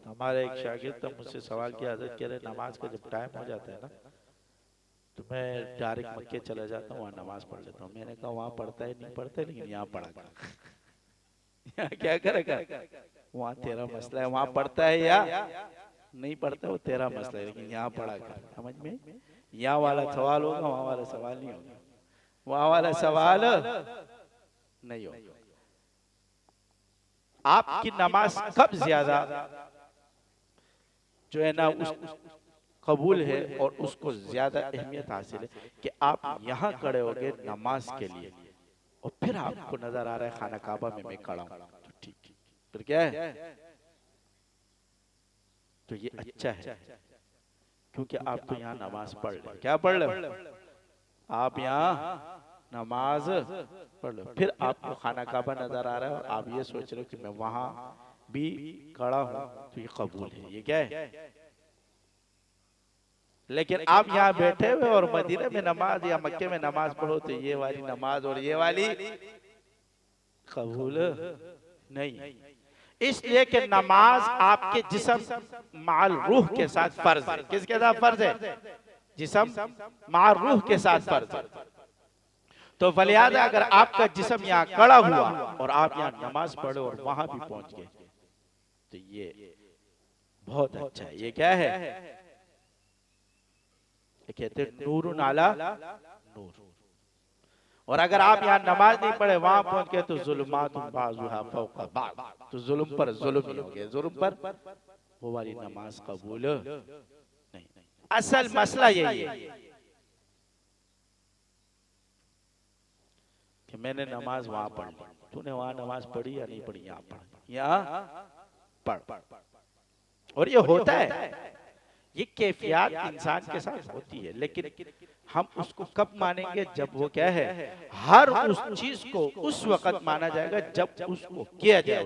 हमारे एक शागिर्द तो मुझसे सवाल किया, हज़रत कह रहे नमाज का जब टाइम हो जाता है ना तो मैं डायरेक्ट मक्के चला जाता हूँ, वहाँ नमाज पढ़ लेता हूँ। मैंने कहा वहाँ पढ़ता है नहीं पढ़ता है, लेकिन यहाँ पढ़ा कर यहाँ क्या करेगा? वहाँ तेरा मसला है, वहाँ पढ़ता है या नहीं पढ़ता, वो तेरा मसला है, लेकिन यहाँ पढ़ा कर। समझ में? यहाँ वाला सवाल होगा, वहाँ वाला सवाल नहीं होगा, वहाँ वाला सवाल नहीं होगा। आपकी नमाज कब ज्यादा जो है ना उस कबूल है और उसको ज्यादा अहमियत हासिल है कि आप यहाँ खड़े हो गए नमाज के लिए और फिर आपको नजर आ रहा है खाना काबा में मैं खड़ा हूं, तो ठीक, फिर क्या है? तो ये अच्छा है, क्योंकि आप तो यहाँ नमाज पढ़ रहे। क्या पढ़ रहे? आप यहाँ नमाज पढ़ लो, फिर आपको खाना काबा नजर आ रहा है और आप ये सोच रहे हो कि मैं वहां भी खड़ा हूं तो ये कबूल है। ये क्या है? लेकिन आप यहाँ बैठे हुए और मदीने में नमाज या मक्के में नमाज पढ़ो तो ये वाली नमाज और ये वाली कबूल नहीं। इसलिए कि नमाज आपके जिस्म माल रूह के साथ फर्ज है। किसके साथ फर्ज है? जिस्म माल रूह के साथ फर्ज है। तो फलियादा अगर आपका जिस्म यहाँ खड़ा हुआ और आप यहाँ नमाज पढ़े और वहां भी पहुंच गए तो ये बहुत अच्छा है। ये क्या है? ये कहते हैं नूरुन अला नूर। और अगर आप यहाँ नमाज नहीं पढ़े वहां पहुंच गए तो जुल्मातुन बाज़ुहा फौका बाज़, तो जुल्म पर जुल्म ही हो गया, जुल्म पर वो वाली नमाज कबूल नहीं। असल मसला यही है कि मैंने नमाज वहां पढ़ ली, तूने वहां नमाज पढ़ी या नहीं पढ़ी? यहाँ पढ़, यहाँ पढ़। और ये होता है, ये कैफियत इंसान के साथ होती है, लेकिन हम उसको कब मानेंगे? जब वो क्या है, हर उस चीज को उस वक्त माना जाएगा जब उसको किया जाए,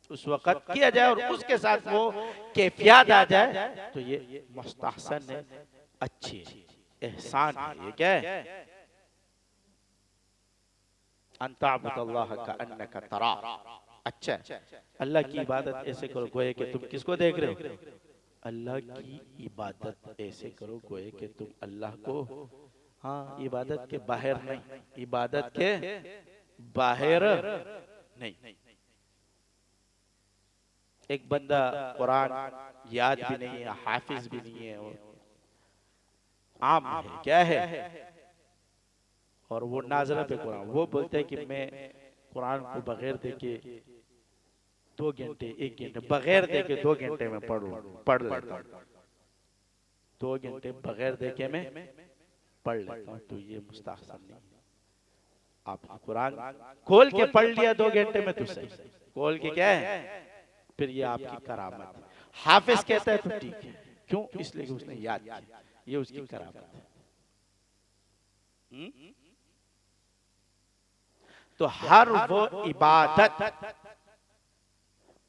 उस वक्त किया जाए और उसके साथ वो कैफियत आ जाए तो ये मुस्तहसन है, अच्छी है, एहसान है। ये क्या है? अंताबुदल्लाह का अन्नका तरा। अच्छा, अल्लाह की इबादत ऐसे करो गोए कि तुम किसको देख रहे हो? अल्लाह की इबादत ऐसे करो गोए कि तुम अल्लाह को, हाँ, इबादत के बाहर नहीं, इबादत के बाहर नहीं। एक बंदा कुरान याद भी नहीं है, हाफिज भी नहीं है, आम है, क्या है, और वो नाज़रा पे कुरान, वो बोलते हैं कि मैं कुरान को बगैर देखे 2 घंटे 1 घंटे बगैर देखे 2 घंटे में पढ़ लेता हूँ, 2 घंटे बगैर देखे मैं पढ़ लेता हूँ, तो ये मुस्तहसन नहीं। आप कुरान खोल के पढ़ लिया 2 घंटे में तो सही, खोल के क्या है, फिर ये आपकी करामत है। हाफिज कहता है तो ठीक है, क्यों? इसलिए कि उसने याद किया, ये उसकी करामत है। तो हर वो इबादत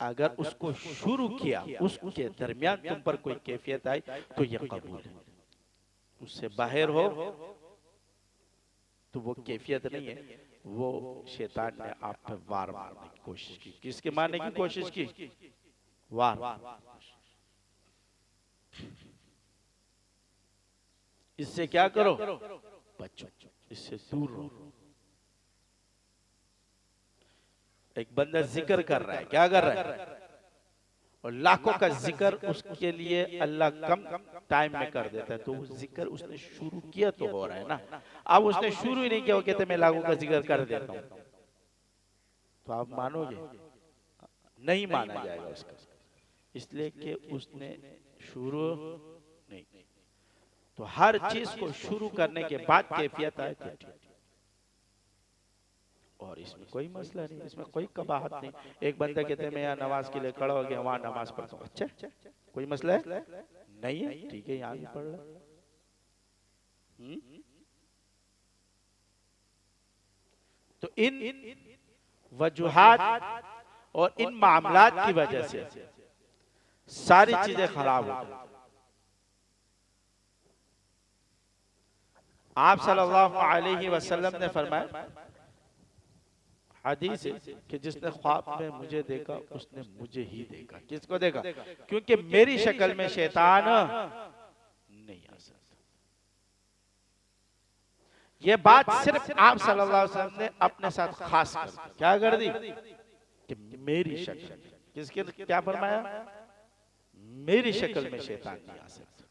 अगर उसको शुरू किया, उसके दरमियान तुम पर कोई कैफियत आई तो ये कबूल है। उससे बाहर हो तो वो कैफियत नहीं है, वो शैतान ने आप पे वार मारने की कोशिश की। किसके मारने की कोशिश की? वार। इससे क्या करो? बचो, इससे दूर रहो। एक बंदा जिक्र कर रहा है, क्या कर रहा है? और लाखों का जिक्र उसके लिए अल्लाह कम टाइम में कर देता है, तो वो जिक्र उसने शुरू किया तो हो रहा है ना। अब उसने शुरू ही नहीं किया, वो कहते मैं लाखों का जिक्र कर देता हूं, तो आप मानोगे? नहीं माना जाएगा उसका, इसलिए कि उसने शुरू नहीं। तो हर चीज को शुरू करने के बाद कैफियत आए तो ठीक, और इसमें कोई मसला नहीं, इसमें कोई कबाहत नहीं। एक बंदा कहते हैं मैं यहाँ नमाज के लिए खड़ा हो गया, वहां नमाज पढ़ता हूँ, अच्छा कोई मसला है नहीं है, ठीक है यहाँ भी पढ़ लो। तो इन वजूहात और इन मामलात की वजह से सारी चीजें खराब हो गई। आप सल्लल्लाहु अलैहि वसल्लम ने फरमाया, हदीस है कि जिसने ख्वाब में मुझे देखा उसने मुझे ही देखा। किसको देखा? क्योंकि मेरी शक्ल में शैतान नहीं आ सकता। ये बात सिर्फ आप सल्लल्लाहु अलैहि वसल्लम ने अपने साथ खास कर क्या कर दी कि मेरी शक्ल, किसके क्या फरमाया? मेरी शक्ल में शैतान नहीं आ सकता।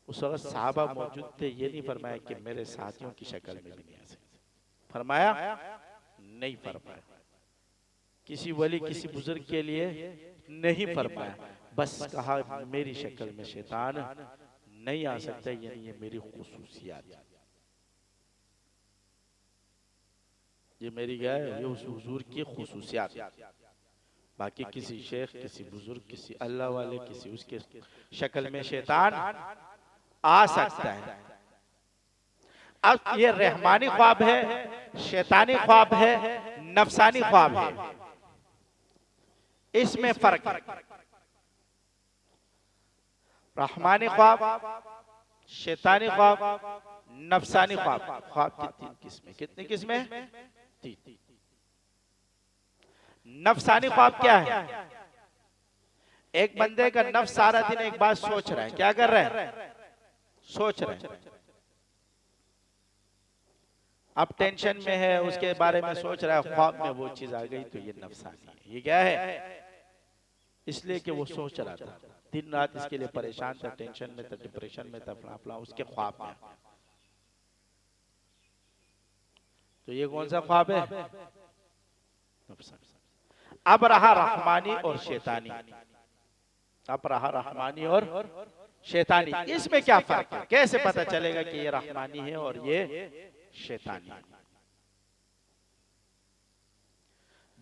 उस वक्त सहाबा मौजूद थे, ये नहीं फरमाया कि मेरे साथियों की शक्ल में भी नहीं आ सकता, फरमाया नहीं फरमाया। किसी वली किसी बुजुर्ग के लिए नहीं फरमाया, बस कहा मेरी शक्ल में शैतान नहीं आ सकता, यानी ये मेरी खुसूसियात, ये मेरी क्या है, ये उस हुजूर की खुसूसियात। बाकी किसी शेख, किसी बुजुर्ग, किसी अल्लाह वाले, किसी उसके शक्ल में शैतान आ सकता है। अब ये रहमानी ख्वाब है, शैतानी ख्वाब है, नफसानी ख्वाब है, इसमें फर्क है। रहमानी ख्वाब, शैतानी ख्वाब, नफसानी ख्वाब, ख्वाब की 3 किस्में। कितनी किस्में? 3। नफसानी ख्वाब क्या है? एक बंदे का नफ्स सारा दिन एक बात सोच रहा है, क्या कर रहा है? सोच रहा है, अब टेंशन में है, उसके बारे में सोच रहा है, ख्वाब में वो चीज आ गई, तो ये नफसानी है। ये क्या है? इसलिए कि वो सोच रहा था, दिन रात इसके लिए परेशान था, टेंशन में था, डिप्रेशन में था, फला उसके ख्वाब में। तो ये कौन सा ख्वाब है? नफसानी। अब रहा रहमानी और शैतानी। अब रहा रहमानी और शैतानी, इसमें क्या फर्क है? कैसे पता चलेगा कि ये रहमानी है और ये शैतानी?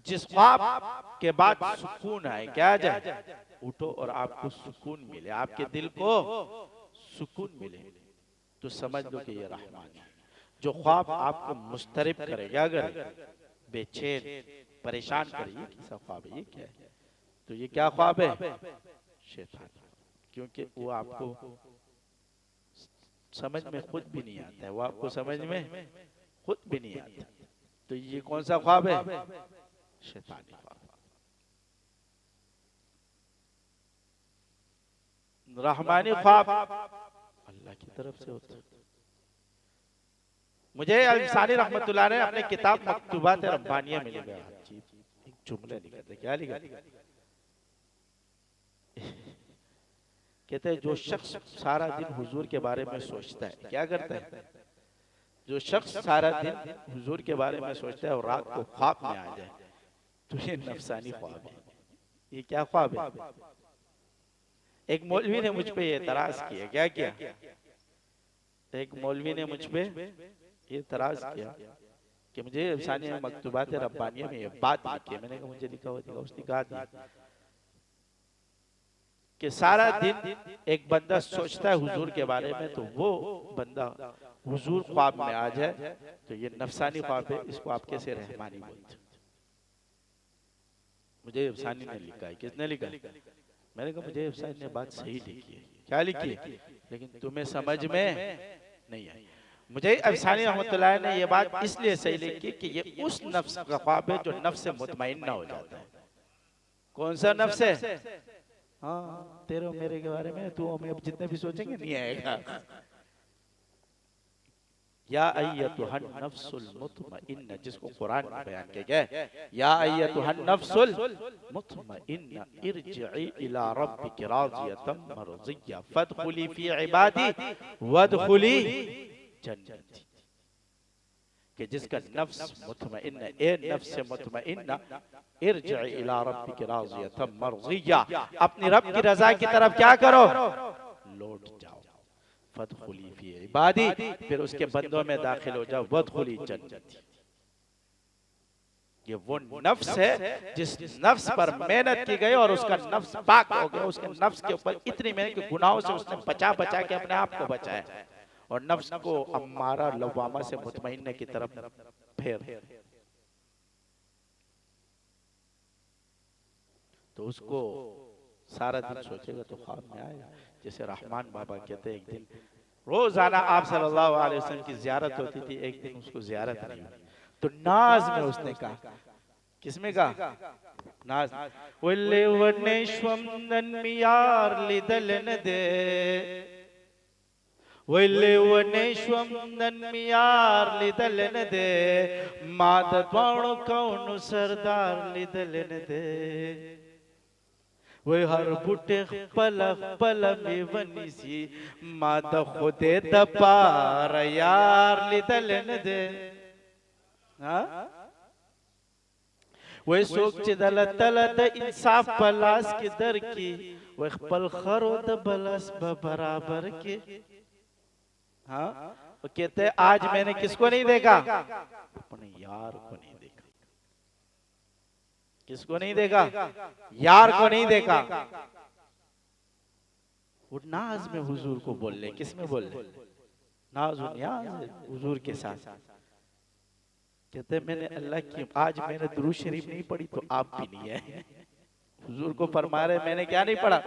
जिस ख्वाब के बाद सुकून आए, क्या जाए, उठो और आपको सुकून मिले, आपके दिल को सुकून मिले, तो समझ लो कि ये रहमानी है। जो ख्वाब आपको मुस्तरिब करे, क्या करे, बेचैन परेशान करे, ये कैसा ख्वाब है, ये क्या है? तो ये क्या ख्वाब है? शैतान। क्योंकि वो आपको समझ में खुद भी नहीं आता है, वो आपको समझ में खुद भी नहीं आता। तो ये कौन सा ख्वाब है? शैतानी ख्वाब। रहमानी ख्वाब अल्लाह की तरफ से होता है। मुझे अल-सानी रहमतुल्लाह ने अपने किताब मकतूबात रब्बानिया में लिखा है, एक जुमला लिखा था, क्या लिखा? कहते हैं जो शख्स सारा दिन हुजूर के बारे में सोचता है, क्या करता है? जो शख्स सारा दिन हुजूर के बारे में सोचता है और रात को ख्वाब में आ जाए, तो ये नफसानी ख्वाब है। ये क्या ख्वाब है? एक मौलवी ने मुझ पे ये एतराज किया। क्या किया? एक मौलवी ने मुझ पे ये एतराज किया कि मुझे अफसाने मकतूबात रब्बानिया में ये बात लिखी है। मैंने कहा मुझे लिखा हुआ दिखा। उसने कहा कि सारा दिन एक बंदा सोचता है हुजूर के बारे में, तो वो बंदा हुजूर ख्वाब में आ जाए तो ये नफसानी ख्वाब है। इसको आप कैसे रहमानी बोलते? मुझे अफसानी ने लिखा है। किसने लिखा? मैंने कहा मुझे अफसानी ने बात सही लिखी है। क्या लिखी है? लेकिन तुम्हें समझ में नहीं आई। मुझे अफसानी रहमतुल्लाह ने ये बात इसलिए सही लिखी कि ये उस नफ्स का ख्वाब है जो नफ्स से मुतमइन्ना हो जाता है। कौन सा नफ्स है? हाँ, तेरे और मेरे के बारे में तू हमें अब जितने भी सोचेंगे नहीं आएगा। या अय्यतुहन नफ्सुल मुतमइन्ना, जिसको कुरान में बयान किया गया है, या अय्यतुहन नफ्सुल मुतमइन्ना इरजिई इला रब्बिकी राज़ियतम मर्ज़िय्या फदखुली फी इबादी वदखुली जन्नती। कि जिसका नफ्स मुतमइन्ना, ए नफ्स मुतमइन्ना, इरजिई इला रब्बिकी राज़ियतम मर्ज़िय्या, अपनी रब की रजा की तरफ क्या करो? लौट जाओ। फदखुली फी इबादी, फिर उसके बंदों में दाखिल हो जाओ। वदखुली जन्नती, ये वो नफ्स है जिस नफ्स पर मेहनत की गई और उसका नफ्स पाक हो गया। उसके नफ्स के ऊपर इतनी मेहनत कि गुनाहों से उसने बचा बचा के अपने आप को बचाया और नफ्स को अम्मारा लवामा से मुतमइन्ना की तरफ फेर। तो उसको सारा दिन सोचेगा तो ख्वाब में आएगा। जैसे रहमान बाबा कहते हैं, एक दिन रोजाना आप सल्लल्लाहु अलैहि वसल्लम की जियारत होती थी, एक दिन उसको जियारत नहीं हुई। तो नाज में उसने कहा, किसमें कहा? नाज, वल्ले वनेश्वम नन्मियार लिदलनदे, वल्ले वनेश्वम नन्मियार लिदलनदे, मादत्वाणु कौनु सरदार लिदलनदे, वे हर बुटे पल पल में वनिसी माद खुदे दपार यार लिदलन दे। हाँ, वे सोच चिदल तल द इंसाफ पलास की दर की, वे पल खरो द बलस बराबर के। हाँ, वो कहते आज मैंने किसको नहीं देखा? अपने यार को नहीं देखा। किसको नहीं देखा? यार को नहीं देखा। वो नाज में हुजूर को बोल ले। किस में बोल ले? नाज नियाज हुजूर के साथ। कहते मैंने अल्लाह की, आज मैंने दुरूद शरीफ नहीं पढ़ी तो आप भी नहीं है। हुजूर को फरमा रहे मैंने क्या नहीं पढ़ा?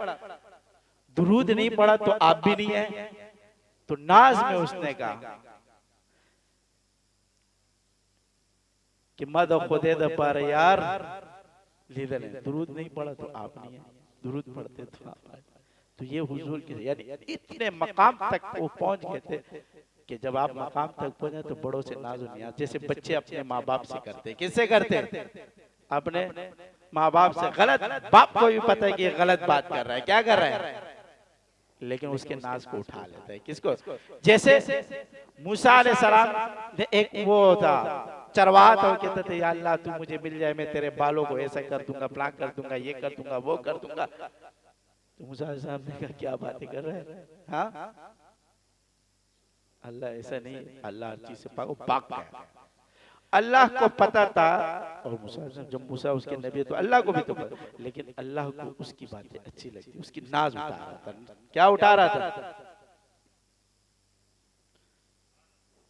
दुरूद नहीं पढ़ा तो आप भी नहीं है। तो नाज में उसने कहा कि मद खुदे द पर यार लीदर है। दुरूद नहीं पढ़ा तो आप नहीं है, दुरूद पढ़ते तो आप आए। तो ये हुजूर के यानी इतने मकाम तक वो पहुंच गए थे कि जब आप मकाम तक पहुंचे तो बड़ों से नाज़ो नियाज, जैसे बच्चे अपने माँ बाप से करते। किससे करते? अपने माँ बाप से। गलत बाप को भी पता है कि ये गलत बात कर रहा है, क्या कर रहा है, लेकिन उसके नाज को उठा लेता है। किसको? जैसे मूसा अलैहिस्सलाम ने एक वो था चरवाहा था, कहते थे या अल्लाह तू मुझे मिल जाए, मैं तेरे बालों को ऐसा कर दूंगा, प्लान कर दूंगा, ये कर दूंगा, वो कर दूंगा। तो मूसा अलैहिस्सलाम ने कहा क्या बातें कर रहे हैं? हाँ, अल्लाह ऐसा नहीं, अल्लाह हर चीज से पाक है। अल्लाह को पता था, और मूसा जब मूसा उसके नबी तो अल्लाह को भी तो पता, लेकिन अल्लाह को उसकी बातें अच्छी लगती, उसकी नाज उठा रहा था। क्या उठा रहा था?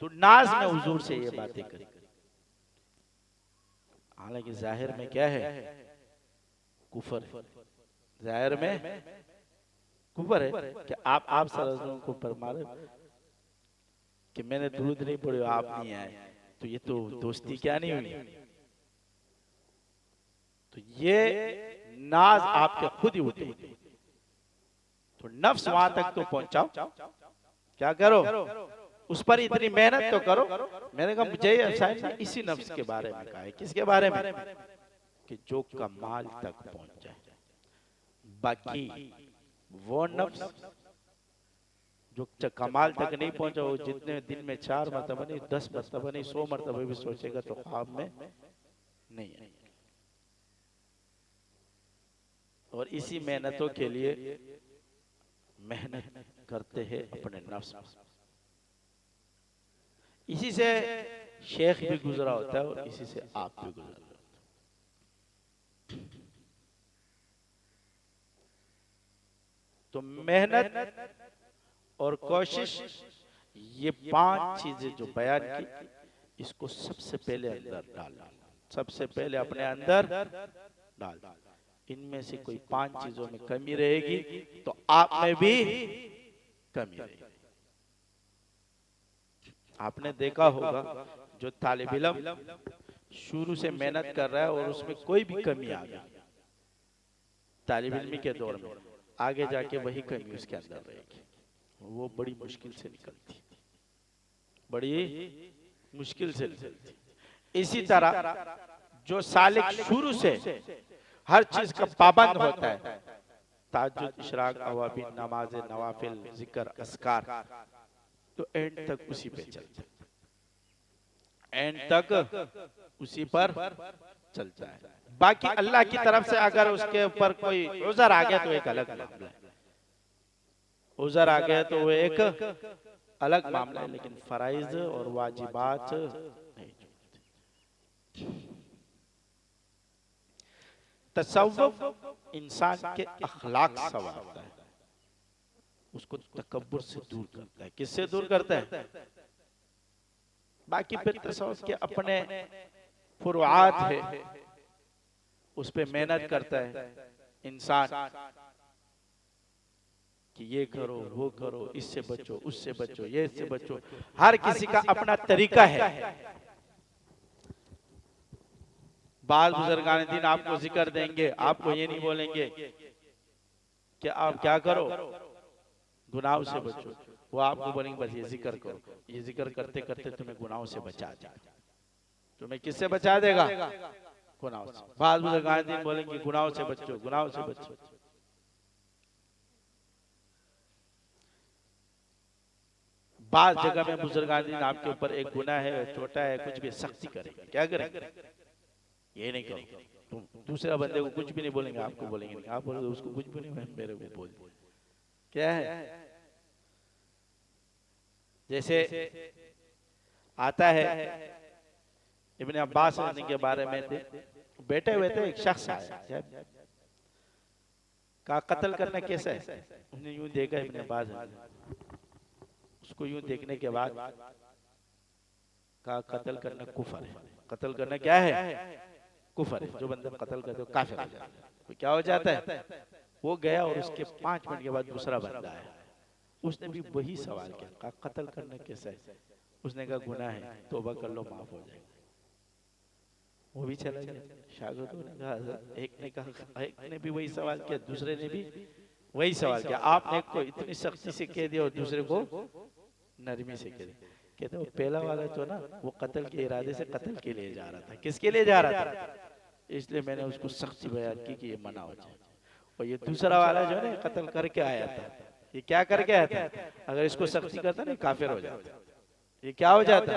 तो नाज में हुजूर से ये बातें करी। हालांकि जाहिर में क्या है? कुफर है। जाहिर में कुफर है कि आप सल्लल्लाहु को फरमा रहे कि मैंने दुरूद नहीं पढ़ी, आप नहीं आए, तो ये तो दोस्ती क्या नहीं हुई? तो ये नाज आपके खुद ही उठे। तो नफ्स वहां तक तो पहुंचाओ, क्या करो? उस पर इतनी मेहनत तो करो। मैंने कहा मुझे इसी नफ्स के बारे में कहा है। किसके बारे में? कि जो कमाल तक पहुंच जाए। बाकी वो नफ्स जो कमाल तक नहीं पहुंचा वो जितने दिन में 4 मरतबा नहीं, 10 मरतबा नहीं, 100 मरतबा भी सोचेगा तो ख्वाब में नहीं है। और इसी मेहनतों के लिए मेहनत करते हैं अपने नफ्स पर। इसी से शेख भी गुजरा होता है और इसी से आप भी गुजरा होता है। तो मेहनत और कोशिश, ये 5 चीजें जो बयान की, इसको सबसे पहले अंदर डालना, सबसे पहले अपने अंदर डाल। इनमें से कोई 5 चीजों में कमी रहेगी तो आप में भी कमी रहेगी। आपने देखा होगा जो तालिब इल्म शुरू से मेहनत कर रहा है और उसमें कोई भी कमी आ गई तालिब इल्मी के दौर में, आगे जाके वही कमी उसके अंदर रहेगी, वो बड़ी मुश्किल से निकलती, बड़ी मुश्किल से निकलती। इसी तरह जो सालिक शुरू से हर चीज का पाबंद होता है, ताज्जुद, इशराक, अवाबिन, नमाज, नवाफिल, जिक्र, अस्कार, तो एंड तक उसी पे चलता है, एंड तक उसी पर चलता है। बाकी अल्लाह की तरफ से अगर उसके ऊपर कोई उज़र आ गया तो एक अलग मामला है, उज़र आ गया तो वो एक अलग मामला है, लेकिन फराइज और वाजिबात नहीं छोड़ते। तसव्वुफ इंसान के अखलाक संवारता है, उसको तकब्बुर से दूर करता है। किससे दूर करता है? बाकी फिर तसव्वुफ के अपने फुरुआत है, उस पे मेहनत करता है इंसान कि ये करो, वो करो, इससे बचो, उससे बचो, ये इससे बचो। हर किसी का अपना तरीका है। बाल बुजुर्गान दीन आपको जिक्र देंगे, आपको ये नहीं बोलेंगे कि आप क्या करो, गुनाहों से बचो। वो आपको बोलेंगे बस ये जिक्र करो, ये जिक्र करते करते तुम्हें गुनाहों से बचा देगा। तुम्हें किससे बचा देगा? गुनाहों से। बाल बुजुर्गान दीन बोलेंगे गुनाहों से बचो, गुनाहों से बचो। बात जगह में बुजुर्गान दीन आपके ऊपर एक गुनाह है, छोटा है, कुछ भी सख्ती करेंगे। क्या करेंगे? ये नहीं करो, तुम दूसरा बंदे को कुछ भी नहीं बोलेंगे, आपको बोलेंगे नहीं। आप बोलोगे उसको कुछ भी नहीं, मेरे को बोल। क्या है? जैसे आता है इब्ने अब्बास के बारे में, बैठे हुए थे, एक शख्स आया, का कत्ल करना कैसा है? उसने यूं देखा इब्ने अब्बास, उसको यूं देखने के बाद कहा कत्ल करना कुफर है। कत्ल करना क्या है? कुफर है। जो बंदा कत्ल करते हो काफिर हो जाता है। तो क्या हो जाता है? वो गया और उसके 5 मिनट के बाद दूसरा बंदा आया, उसने भी वही सवाल किया, कहा कत्ल करना कैसा है? उसने कहा गुनाह है, तौबा कर लो, माफ हो जाएगा। वो भी चला गया। शागिर्दों ने कहा, एक ने भी वही सवाल किया, दूसरे ने भी वही सवाल किया। आपने एक को इतनी सख्ती से कह दिया और दूसरे को नरमी से कह दिया। कहते वो पहला वाला तो ना, वो कत्ल के इरादे से कत्ल के लिए जा रहा था। किसके लिए जा रहा था? इसलिए मैंने उसको सख्ती बयान की कि ये मना हो जाए। और ये दूसरा वाला जो है ना, कत्ल करके आया था। ये क्या करके आया था? अगर इसको सख्ती करता ना, काफिर हो जाता। ये क्या हो जाता?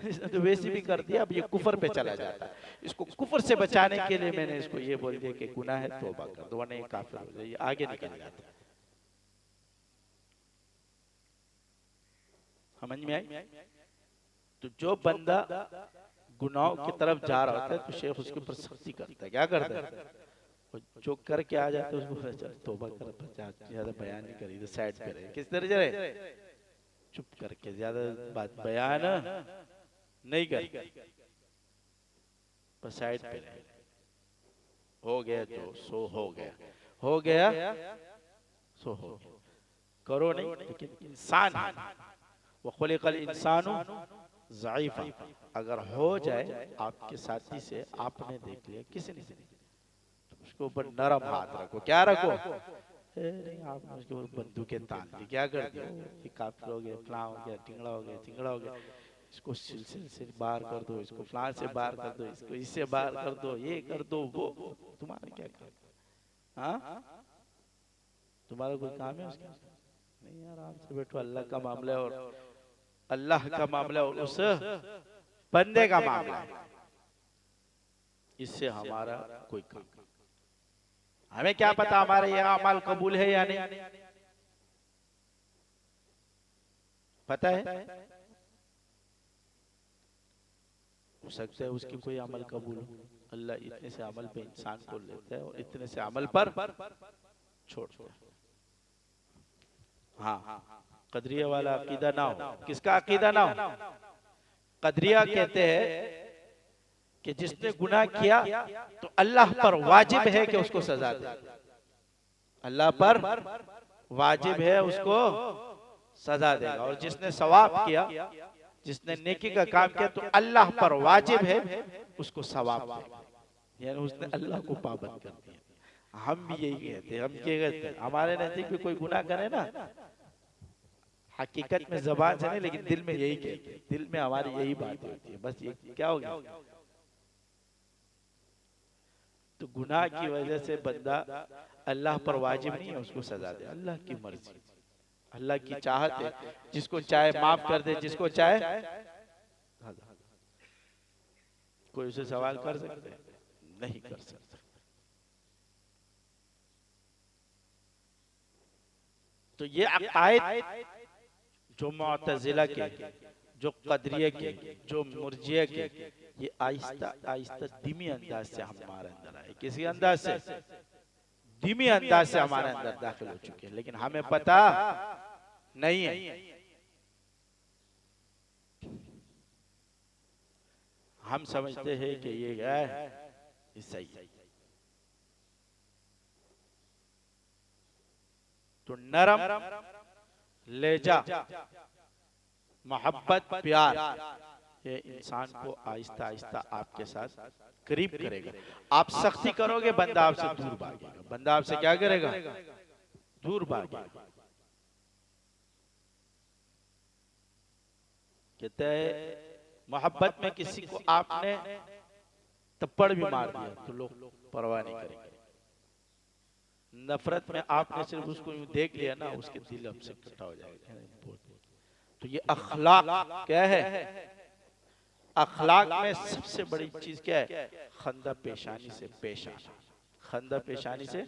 इसने तो वैसे भी कर दिया, अब ये कुफर पे चला जाता। इसको कुफर से बचाने के लिए मैंने इसको ये बोल दिया कि गुनाह है, तौबा कर दो, वरना ये काफिर हो जाए। ये आगे निकल जाता। समझ में आई? तो जो बंदा गुनाहों की तरफ जा रहा होता है तो शेख उसके ऊपर सख्ती करता है। क्या करता है? जो करके आ जाता है उसको तौबा कर, ज्यादा बयान नहीं करी, तो साइड पे रहे। किस तरह रहे? चुप करके, ज्यादा बात बयान नहीं कर, बस साइड पे रहे। हो गया जो सो हो गया, हो गया सो हो गया। करो नहीं, लेकिन इंसान वो खुलिकल इंसानु ज़ईफ़ा, अगर हो जाए आपके साथी से, आपने देख लिया किसी ने, तो उसके ऊपर नरम हाथ रखो। क्या रखो? नहीं, आपने उसके ऊपर बंदूकें तान दी, क्या कर दिया? ये काफिर हो गया, फलां हो गया, टिंगड़ा हो गया, चिंगड़ा हो गया, इसको सिलसिले से बाहर कर दो, इसको फलां से बाहर कर दो, इसको इससे बाहर कर दो, ये कर दो, वो। तुम्हारा क्या काम? हाँ, तुम्हारा कोई काम है उसके? नहीं यार, आराम से बैठो, अल्लाह का मामला है, और अल्लाह का मामला और उस बंदे का मामला है, इससे हमारा कोई काम नहीं। हमें क्या पता हमारे ये अमाल कबूल है या नहीं, पता है? हो सकता है उसकी कोई अमल कबूल हो, अल्लाह इतने से अमल पे इंसान को लेता है और इतने से अमल पर छोड़ता है। हाँ, कदरिया वाला अकीदा ना हो। किसका अकीदा ना हो? कदरिया कहते हैं कि जिसने गुनाह किया तो अल्लाह पर वाजिब है कि उसको सजा दे, अल्लाह पर वाजिब है उसको सजा देगा, और जिसने सवाब किया, जिसने नेकी का काम किया, तो अल्लाह पर वाजिब है उसको सवाब देगा, यानी उसने अल्लाह को पाबंद कर दिया। हम भी यही कहते हैं, हम क्या कहते हैं, हमारे नजदीक भी कोई गुनाह करे ना, हकीकत में जबान से नहीं लेकिन दिल में यही कहते हैं, दिल में हमारी यही बात होती है, बस ये क्या हो गया, तो गुनाह की वजह से बंदा अल्लाह पर वाजिब नहीं है उसको सजा दे, अल्लाह की मर्जी, अल्लाह की चाहत है, जिसको चाहे माफ कर दे, जिसको चाहे। कोई उसे सवाल कर सकते हैं? नहीं कर सकते। तो ये अकायद जो मुअतज़िला के, जो कदरिया के, जो मुर्जिया के, ये आहिस्ता आहिस्ता धीमी अंदाज से हमारे अंदर आए, किसी अंदाज से, धीमी अंदाज से हमारे अंदर दाखिल हो चुके हैं, लेकिन हमें पता नहीं है। हम समझते हैं कि ये है, ये सही है। तो नरम लेजा, मोहब्बत, प्यार, ये इंसान को आहिस्ता आहिस्ता आपके साथ करीब करेगा। आप सख्ती करोगे, बंदा आपसे दूर भागेगा, बंदा आपसे क्या करेगा, दूर भागेगा। कहते हैं मोहब्बत में किसी को आपने थप्पड़ भी मार दिया तो लोग परवाह नहीं करेंगे, नफरत में आपने सिर्फ उसको देख लिया ना, उसके दिल हमसे कटा हो जाएगा। तो ये अखलाक क्या है? अखलाक में सबसे बड़ी चीज क्या है? खंदा पेशानी से पेश आना, खंदा पेशानी से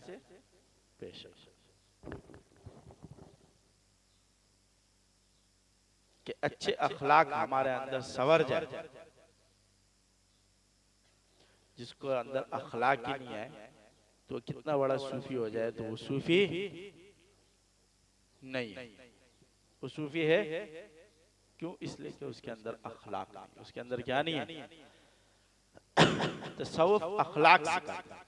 पेश आना, कि अच्छे अखलाक हमारे अंदर सवर जाए। जिसको अंदर अखलाक ही नहीं है तो कितना बड़ा सूफी हो जाए तो वो सूफी नहीं है। वो सूफी है क्यों? इसलिए कि उसके अंदर अखलाक नहीं, उसके अंदर क्या नहीं है? तसव्वुफ अखलाक सिखाता है,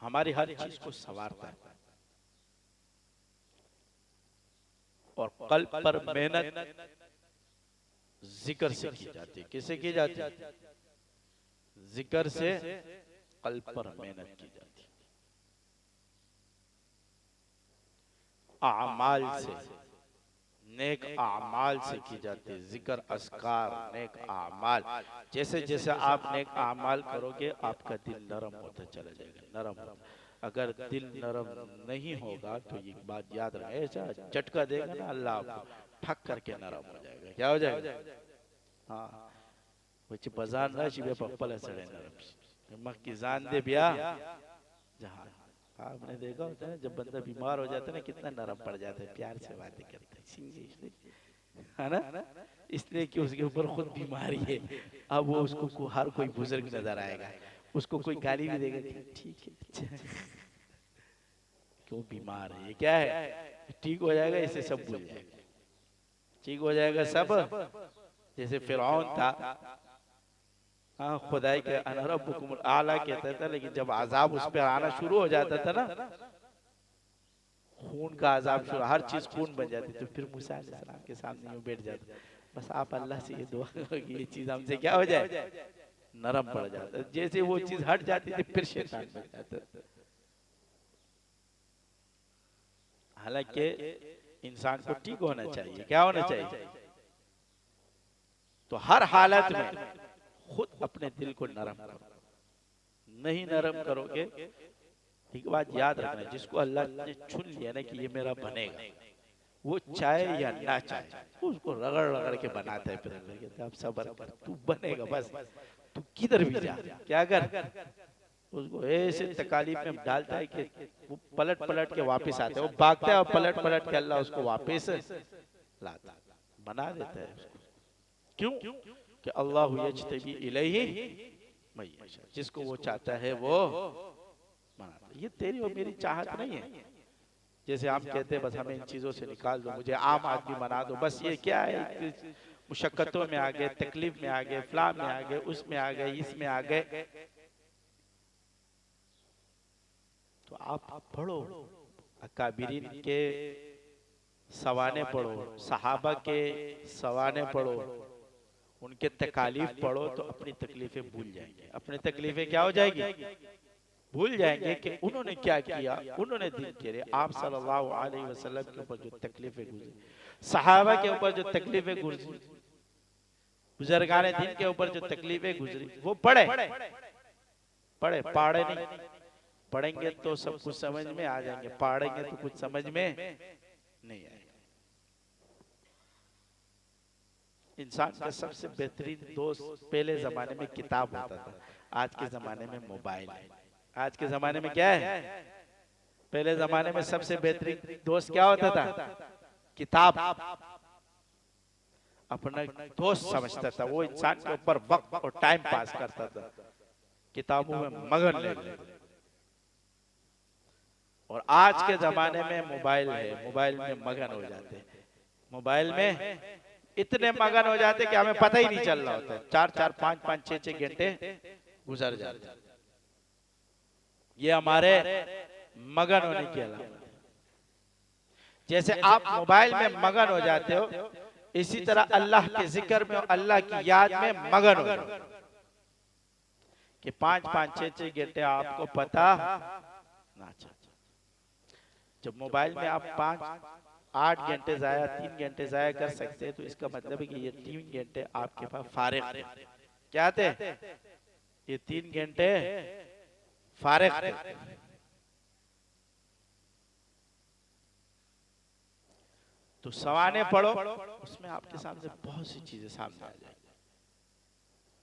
हमारी हर चीज को संवारता है, और कल्ब पर मेहनत जिक्र से की जाती है। किसे की जाती है? जिक्र से कल्ब पर मेहनत की जाती है, आमाल से, नेक आमाल से की जाती है। जिक्र, अस्कार, नेक आमाल, जैसे जैसे आप नेक आमाल करोगे आपका दिल नरम होता चला जाएगा, नरम होता। अगर दिल नरम नहीं होगा तो ये बात याद रहे, ऐसा झटका देगा ना अल्लाह आपको, ठक करके नरम हो जाएगा। क्या हो जाएगा? हाँ, वही बाजार ना शिवे पप्पल सड़े नरम मक की जान दे बिया जहाँ। आपने देखा होता है जब बंदा बीमार हो जाता है ना कितना नरम पड़ जाता है, प्यार से बातें करता है, है ना? इसलिए कि उसके ऊपर खुद बीमारी है। अब वो उसको हर कोई बुजुर्ग नजर आएगा, उसको कोई गाली भी देगा, ठीक है क्यों बीमार है, ये क्या है, ठीक हो जाएगा, इसे सब भूल जाएगा, ठीक हो जाएगा सब। जैसे फिरौन था, हाँ खुदाई के अना रब्बुकुमुल आला कहता था, लेकिन जब अजाब उस पर आना शुरू हो जाता था ना, खून का अजाब शुरू, हर चीज खून बन जाती, तो फिर मूसा अलैहिस्सलाम के सामने यूं बैठ जाता, बस आप अल्लाह से ये दुआ करो कि ये चीज हमसे क्या हो जाए, नरम पड़ जाता। जैसे वो चीज हट जाती थी फिर शैतान बन जाता। हालांकि इंसान को ठीक होना चाहिए, क्या होना चाहिए? तो हर हालत में खुद अपने दिल को नरम करो, नहीं नरम करोगे एक बात याद रखना, जिसको अल्लाह ने चुन लिया ना कि ये मेरा बनेगा, वो चाहे या ना चाहे उसको रगड़ रगड़ के बनाता है। फिर अल्लाह कहता है अब सब्र कर, तू बनेगा, बस तू किधर भी जा, क्या कर, उसको ऐसे तकालीफ में डालता है कि वो पलट पलट के वापस आता है, वो भागता है और पलट पलट के अल्लाह उसको वापस लाता है, बना देता है उसको। क्यों कि अल्लाह यज्तबी इलैहि मन यशा, जिसको वो चाहता है वो बनाता है। ये तेरी और मेरी चाहत नहीं है। जैसे हम कहते हैं बस हमें इन चीजों से निकाल दो, मुझे आम आदमी बना दो, बस ये क्या है, मुशक्कतों में आ गए, तकलीफ में आ गए, फला में आ गए, उसमें आ गए, इसमें आ गए। तो आप पढ़ो, अकाबिरीन के सवाने पढ़ो, सहाबा के सवाने पढ़ो, उनके तकालीफ पढ़ो, तो अपनी तकलीफें भूल जाएंगे। अपनी तकलीफें क्या हो जाएगी, भूल जाएंगे कि उन्होंने क्या किया, उन्होंने दिन के लिए आप सल्लल्लाहु अलैहि वसल्लम के ऊपर जो तकलीफें गुजरी, सहाबा के ऊपर जो तकलीफें गुजरी, बुजुर्गाने दिन के ऊपर जो तकलीफें गुजरी, वो पढ़े पढ़े, पढ़े नहीं, पढ़ेंगे तो सब कुछ समझ में आ जाएंगे, पढ़ेंगे तो कुछ समझ में नहीं आएगा। इंसान का सबसे बेहतरीन दोस्त पहले जमाने में किताब होता था, आज के जमाने में मोबाइल है। आज के जमाने में क्या है, पहले जमाने में सबसे बेहतरीन दोस्त क्या होता था, किताब। अपना दोस्त समझता था, वो इंसान के ऊपर वक्त और टाइम पास करता था, किताबों में मगन ले लेता। और आज के जमाने में मोबाइल है, मोबाइल में मगन हो जाते हैं, मोबाइल में इतने मगन हो जाते कि हमें पता ही नहीं चल रहा होता है, 4-4, 5-5, 6-6 घंटे गुजर जाते। ये हमारे मगन होने की अलामत। जैसे आप मोबाइल में मगन हो जाते हो, इसी तरह अल्लाह के जिक्र में और अल्लाह की याद में मगन हो जाओ कि 5-5, 6-6 घंटे आपको पता ना चले। जब मोबाइल में आप 5-8 घंटे जाया, 3 घंटे जाया कर सकते हैं, तो इसका मतलब है कि ये 3 घंटे आपके पास फारिग थे। क्या थे, ये 3 घंटे फारिग थे। तो सवाने पढ़ो, उसमें आपके सामने बहुत सी चीजें सामने आ जाएंगी।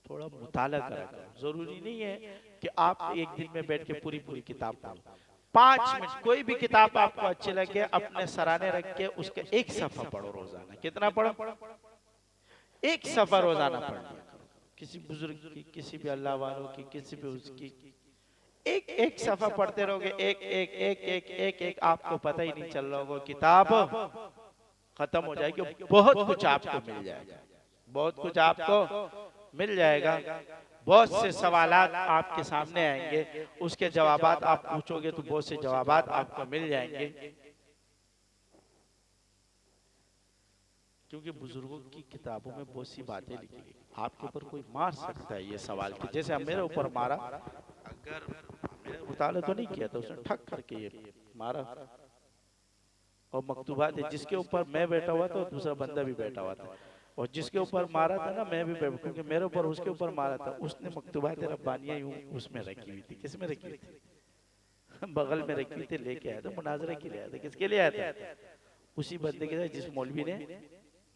थोड़ा मुताला करा करो, जरूरी नहीं है कि आप एक दिन में बैठ के पूरी पूरी किताब पढ़ो। 5 मिनट कोई भी किताब आपको अच्छी लगे, अपने सराहने रख के उसके एक सफा पढ़ो रोजाना। कितना पढ़ो, एक सफा रोजाना पढ़ लिया करो। किसी बुजुर्ग की, किसी भी अल्लाह वालों की, किसी भी उसकी एक एक सफा पढ़ते रहोगे, एक एक एक एक एक एक आपको पता ही नहीं चल रहा होगा, किताब खत्म हो जाएगी। बहुत कुछ आपको मिल जाएगा, बहुत कुछ आपको मिल जाएगा। बहुत से सवालात आपके सामने आएंगे, उसके जवाबात आप पूछोगे तो बहुत से जवाबात आपको मिल जाएंगे। क्योंकि बुजुर्गों की किताबों में बहुत सी बातें लिखी गई। आपके ऊपर कोई मार सकता है ये सवाल की, जैसे मेरे ऊपर मारा, अगर मैंने मुताला तो नहीं किया था, उसने ठक करके ये मारा। और मकतूबात है, जिसके ऊपर मैं बैठा हुआ था दूसरा बंदा भी बैठा हुआ था, और जिसके ऊपर मारा था ना मैं भी बैठा, क्योंकि मेरे ऊपर उसके ऊपर मारा था, उसने मकतूबात रब्बानियाँ यूं उसमें रखी हुई थी। किसमें रखी हुई थी, बगल में रखी हुई थी, लेके आया था, मुनाजरे के लिए आया था। किसके लिए आया था, उसी बंदे के साथ जिस मौलवी ने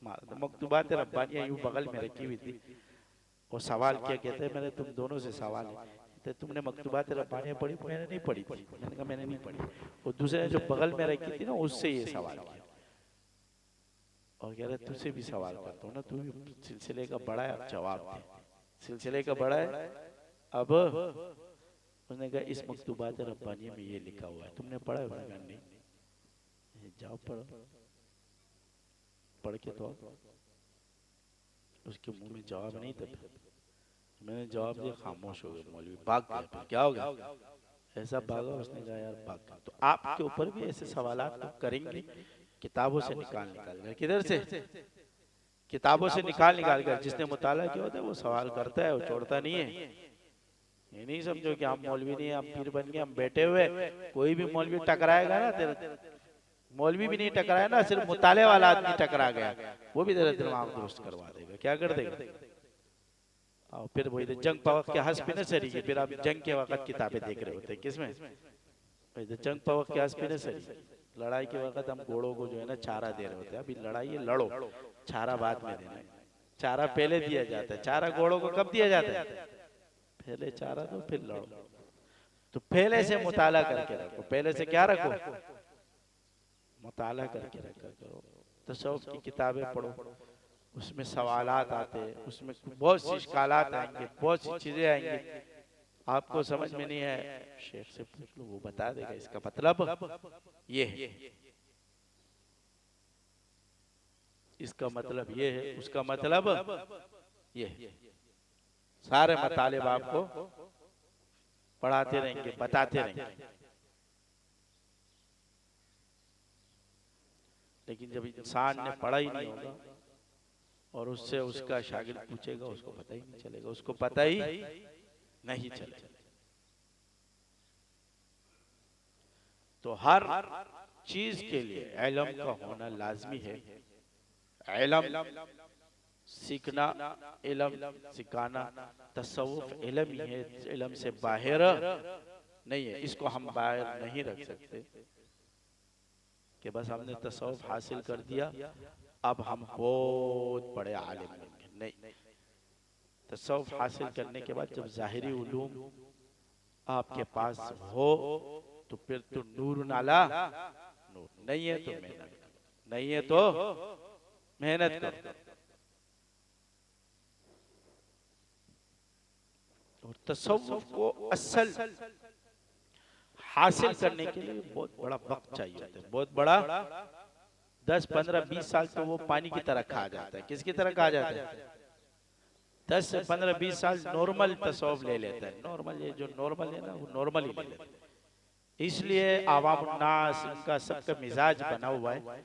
मारा था। मकतूबात रब्बानियाँ यूं बगल में रखी हुई थी, और सवाल क्या कहते हैं, मैंने तुम दोनों से सवाल है, तो तुमने मकतूबात रब्बानियाँ पढ़ी, मैंने नहीं पढ़ी थी। मैंने कहा मैंने नहीं पढ़ी। और दूसरे ने जो बगल में रखी थी ना, उससे ये सवाल किया, और कह रहे तुझसे भी सवाल करता हूँ ना, तू भी सिलसिले का बड़ा है, अब जवाब दे, सिलसिले का बड़ा है। अब उसने कहा इस मकतूबात रब्बानिया में ये लिखा हुआ है, तुमने पढ़ा है? मैंने कहा नहीं। जाओ पढ़ो, पढ़ के तो उसके मुंह में जवाब नहीं था। मैंने जवाब दिया, खामोश हो गए मौलवी, भाग गया। क्या हो गया, ऐसा भागा, उसने कहा यार भाग गया। तो आपके ऊपर भी ऐसे सवालात तो करेंगे, किताबों से निकाल कर। किधर से, किताबों से निकाल कर। जिसने मुताला किया होता है वो सवाल करता है, वो छोड़ता नहीं है। ये नहीं समझो कि हम मौलवी नहीं, हम पीर बन गए, हम बैठे हुए, कोई भी मौलवी टकराएगा ना तेरे, मौलवी भी नहीं टकराया ना, सिर्फ मुताले वाला आदमी टकरा गया, वो भी तेरा दिमाग दुरुस्त करवा देगा। क्या कर देगा, और फिर वही जंग के हंस पे न सरी, फिर आप जंग के वक्त किताबें देख रहे होते, किसमें इधर जंग पवक के आसपास सही लड़ाई के वक्त हम घोड़ों को जो है ना चारा दे रहे होते हैं। अभी लड़ाई है, लड़ो, चारा बाद में देना है। चारा पहले दिया जाता है। चारा घोड़ों को कब दिया जाता है? पहले चारा दो फिर लड़ो। तो पहले से मुताला करके रखो। पहले से क्या रखो? मुताला करके रखा करो। तसव्वुफ की किताबें पढ़ो, उसमें सवालात आते हैं, उसमें बहुत सी इश्कालात आएंगे, बहुत सी चीजें आएंगी, आपको समझ में नहीं है, शेख से पूछ लो, वो बता देगा इसका मतलब ये है, इसका मतलब ये है, उसका मतलब ये है। सारे मतालिब आपको पढ़ाते रहेंगे, बताते रहेंगे। लेकिन जब इंसान ने पढ़ा ही नहीं होगा और उससे उसका शागिर्द पूछेगा, उसको पता ही नहीं चलेगा, उसको पता ही नहीं चलेगा। तो हर चीज के लिए इल्म का होना लाजमी है। इल्म सीखना, इल्म सिखाना, तसव्वुफ इल्म ही है, इल्म से बाहर नहीं है। इसको हम बाहर नहीं रख सकते कि बस हमने तसव्वुफ हासिल कर दिया अब हम बहुत बड़े आलिम बन गए, नहीं। तसव्वुफ हासिल करने के बाद जब ज़ाहिरी उलूम आपके पास हो तो फिर तो नूर नाला नूर, नहीं है तो मेहनत करो, नहीं है तो मेहनत करो। और तसव्वुफ को असल हासिल करने के लिए बहुत बड़ा वक्त चाहिए होता है, बहुत बड़ा। 10, 15, 20 साल तो वो पानी की तरह खा जाता है। किसकी तरह खा जाता है? 10 से 15, 20 साल नॉर्मल तसव्वुफ ले लेता है। नॉर्मल, ये जो नॉर्मल है ना, वो नॉर्मल ही ले लेता है। इसलिए आवाम नास इनका सबका मिजाज बना हुआ है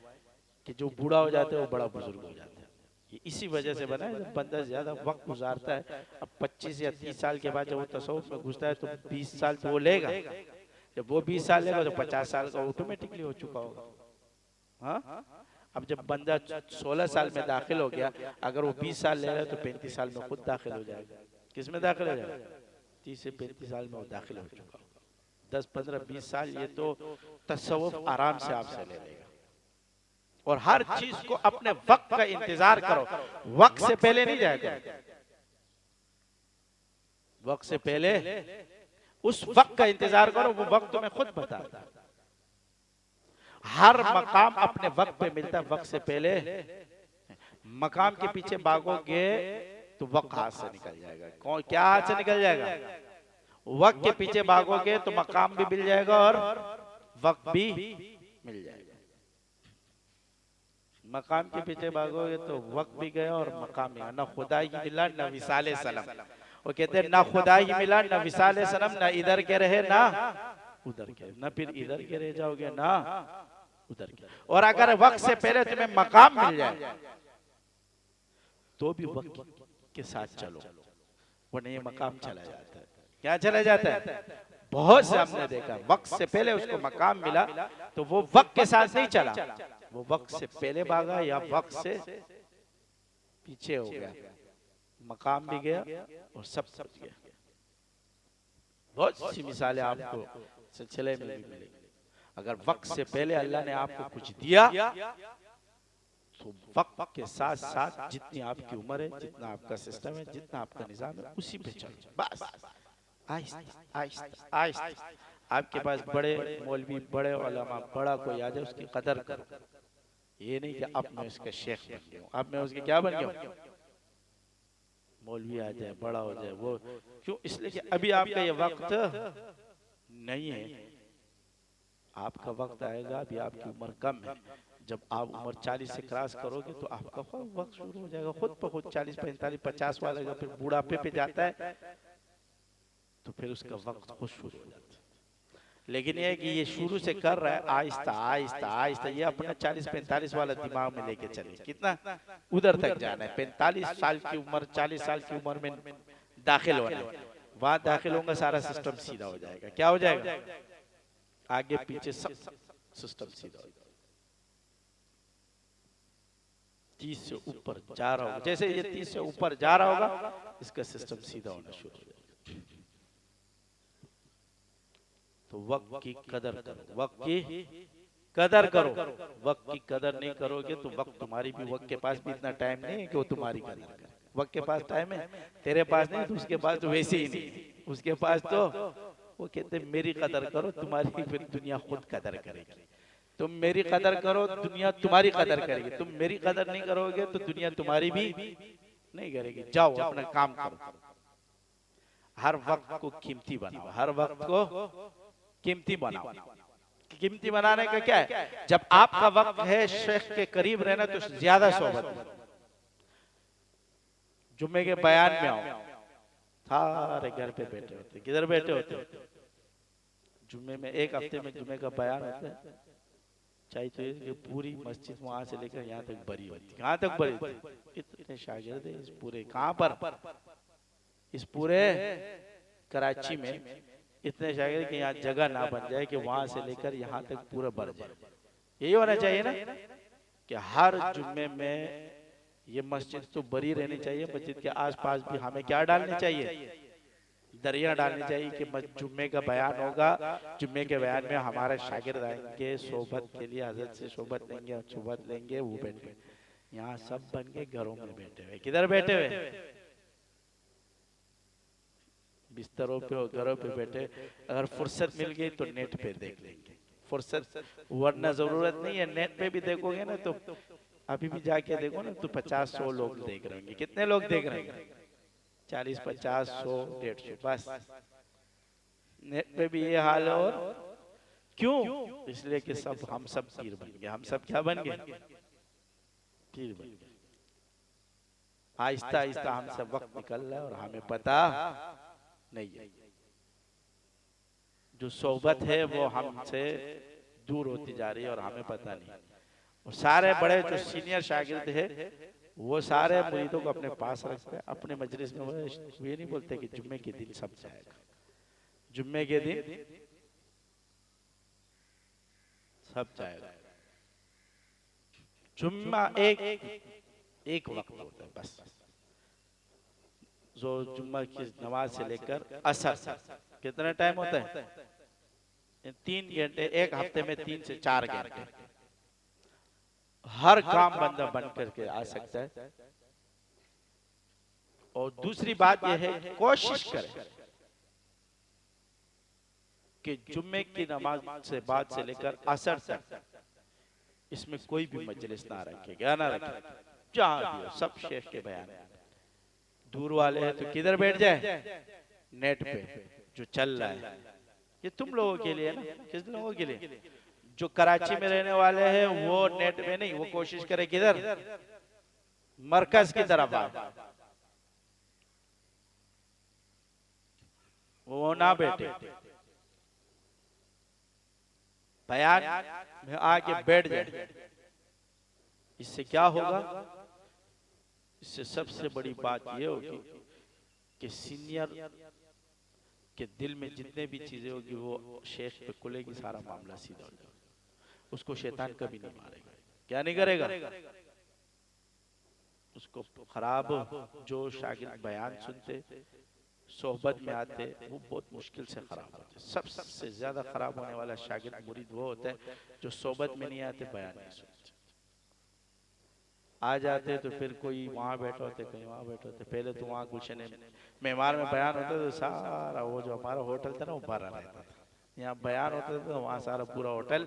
कि जो बूढ़ा हो जाता है वो बड़ा बुजुर्ग हो जाता है। ये इसी वजह से बना है। जब बंदा ज्यादा वक्त गुजारता है, अब 25 या 30 साल के बाद जब वो तसव्वुफ में घुसता है तो 20 साल तो वो लेगा। जब वो 20 साल लेगा तो 50 साल का ऑटोमेटिकली हो चुका होगा। हाँ, अब जब बंदा 16 साल में दाखिल हो गया, अगर वो 20 साल ले रहा है तो 35 साल में खुद दाखिल हो जाएगा। किस में दाखिल हो जाएगा? 30 से 35 साल में वो दाखिल हो चुका होगा। 10, 15, 20 साल ये तो तसव्वुफ आराम से आपसे ले लेगा। और हर चीज को अपने वक्त का इंतजार करो, वक्त से पहले नहीं जाएगा। वक्त से पहले उस वक्त का इंतजार करो, वो वक्त तुम्हें खुद बताता है। हर मकाम अपने वक्त पे मिलता है, वक्त से पहले। मकाम के पीछे भागोगे तो वक्त हाथ से निकल जाएगा। कौन क्या हाथ से निकल जाएगा? वक्त के पीछे भागोगे तो मकाम भी मिल जाएगा और वक्त भी मिल जाएगा। मकाम के पीछे भागोगे तो वक्त भी गया और मकाम भी। ना खुदा ही मिला ना विसाले सनम। वो कहते हैं ना खुदा ही मिला ना विसाले सनम, ना इधर के रहे ना उधर के, ना फिर इधर के रह जाओगे ना उधर के। और अगर वक्त से पहले तुम्हें मकाम मिल जाए तो भी वक्त के साथ चलो, वरना ये मकाम चला जाता है। क्या चला जाता है? बहुत से हमने देखा, वक्त से पहले उसको मकाम मिला तो वो वक्त के साथ नहीं चला, वो वक्त से पहले भागा या वक्त से पीछे हो गया, मकाम भी गया और सब गया। बहुत सी मिसालें आपको सिलसिले में भी मिलेगी। अगर वक्त से पहले अल्लाह ने आपको कुछ दिया तो वक्त के साथ साथ जितनी आपकी उम्र है, जितना आपका सिस्टम है, जितना आपका निजाम है, उसी पे चलो। बस आहिस्ता आहिस्ता आहिस्ता। आपके पास बड़े मौलवी, बड़े उलमा, बड़ा कोई आ जाए उसकी कदर करो। ये नहीं कि अब मैं उसका शेख बन गया हूँ, अब मैं उसके क्या बन गया हूँ। मौलवी आ जाए, बड़ा हो जाए, वो क्यों? इसलिए कि अभी आपका ये वक्त नहीं है। आपका वक्त आएगा, अभी आपकी उम्र कम है। जब आप उम्र 40 से क्रॉस करोगे तो आपका वक्त शुरू हो जाएगा खुद ब खुद। 40, 45, 50 वाला जब फिर बुढ़ापे पे जाता है तो फिर उसका वक्त खुद शुरू हो जाता है। लेकिन ये कि ये शुरू से कर रहा है आहिस्ता आहिस्ता आहिस्ता, ये अपना 40, 45 वाला दिमाग में लेके चले। कितना उधर तक जाना है? 45 साल की उम्र, 40 साल की उम्र में दाखिल होना है। वहां दाखिल होगा, सारा सिस्टम सीधा हो जाएगा। क्या हो जाएगा? आगे पीछे सब सिस्टम सीधा हो जाएगा। 30 से ऊपर जा रहा होगा, जैसे ये 30 से ऊपर जा रहा होगा, इसका सिस्टम सीधा होना शुरू हो जाएगा। तो वक्त की कदर करो, वक्त की कदर करो। वक्त की कदर नहीं करोगे तो वक्त तुम्हारी भी, वक्त के पास भी इतना टाइम नहीं है कि वो तुम्हारी कदर करे। वक्त के पास टाइम है, तेरे पास नहीं, तो उसके पास तो वैसे ही नहीं है। उसके पास तो वो कहते मेरी कदर करो, तुम्हारी फिर दुनिया खुद कदर करेगी। तुम मेरी कदर करो, दुनिया तुम्हारी कदर करेगी। तुम मेरी कदर नहीं करोगे तो दुनिया तुम्हारी भी नहीं करेगी। जाओ अपना काम करो। हर वक्त को कीमती बनाओ, हर वक्त को कीमती बनाओ। कीमती बनाने का क्या है? जब आपका वक्त है शेख के करीब रहना तो ज्यादा सोहबत। जुम्मे के बयान में आओ, सारे घर पे बैठे होते, किधर बैठे होते? जुम्मे में, एक हफ्ते में जुम्मे का बयान होता है, चाहिए तो ये पूरी मस्जिद वहां से लेकर यहाँ तक भरी होती। कहाँ तक भरी होती? इतने शागिर्द है इस पूरे, कहाँ पर, इस पूरे कराची में इतने शागिर्द कि यहाँ जगह ना बन जाए कि वहां से लेकर यहाँ तक पूरा भर जाए। यही होना चाहिए ना कि हर जुम्मे में ये मस्जिद तो भरी रहनी चाहिए। मस्जिद के आसपास भी हमें क्या डालनी चाहिए? दरिया डालनी चाहिए कि जुम्मे का बयान होगा, जुम्मे के बयान में हमारे शागिर्द आएंगे सोबत के लिए, हजरत से सोबत लेंगे, सोबत लेंगे, वो बैठे। यहाँ सब बन के घरों में बैठे हुए, किधर बैठे हुए? बिस्तरों पे और घरों पे बैठे। अगर फुर्सत मिल गई तो नेट पे देख लेंगे, फुर्सत, वरना जरूरत नहीं है। नेट पे भी देखोगे ना तो अभी भी जाके देखो ना तो 50-100 लोग देख रहे होंगे। कितने लोग देख रहे हैं? 40-50-100-150 बस। नेट पे भी ये हाल है। और क्यों? इसलिए कि सब, हम सब पीर बन गए। हम सब क्या बन गए? पीर बन गए। आहिस्ता आहिस्ता हम सब वक्त निकल रहा है और हमें पता नहीं है। जो सोहबत है वो हमसे दूर होती जा रही है और हमें पता नहीं। और सारे बड़े जो सीनियर शागिर्द है वो सारे मुरीदों को अपने पास रखते हैं, अपने मजलिस में। वो ये नहीं बोलते कि जुम्मे के दिन सब जाएगा, जुम्मे के दिन सब जाएगा। जुम्मा एक वक्त होता है बस, जो जुम्मा की नमाज से लेकर असर तक। कितना टाइम होता है? 3 घंटे। एक हफ्ते में 3 से 4 घंटे हर काम बंदा बन करके आ सकता है। और दूसरी बात यह है कि कोशिश करें कि जुम्मे की नमाज से बाद से लेकर असर तक इसमें कोई भी मजलिस ना रखे, क्या ना रखे, जहां भी हो सब शेख के बयान। दूर वाले हैं तो किधर बैठ जाए? नेट पे जो चल रहा है। ये तुम लोगों के लिए ना, किस लोगों के लिए? जो कराची में रहने वाले हैं वो नेट में नहीं, वो कोशिश करे किधर? मरकज की तरफ आए, वो ना बैठे, बयान में आके बैठ जाए। इससे क्या होगा? इससे सबसे बड़ी बात यह होगी कि सीनियर के दिल में जितने भी चीजें होगी वो शेख पे खुलेगी, सारा मामला सीधा हो जाएगा। उसको शैतान कभी नहीं मारेगा। क्या नहीं करेगा? उसको खराब, जो शागिर्द बयान सुनते, सोहबत में आते, वो बहुत मुश्किल से खराब होते। सबसे ज्यादा खराब होने वाला शागिर्द मुरीद वो होता है जो सोहबत में नहीं आते, बयान नहीं सुनते। आ जाते तो फिर कोई वहां बैठे होते, कहीं वहां बैठे होते। पहले तो वहां गुलशन मेहमान में बयान होता तो सारा वो जो हमारा होटल था ना वो भरा रहता था। यहाँ बयान होता था तो वहां सारा पूरा होटल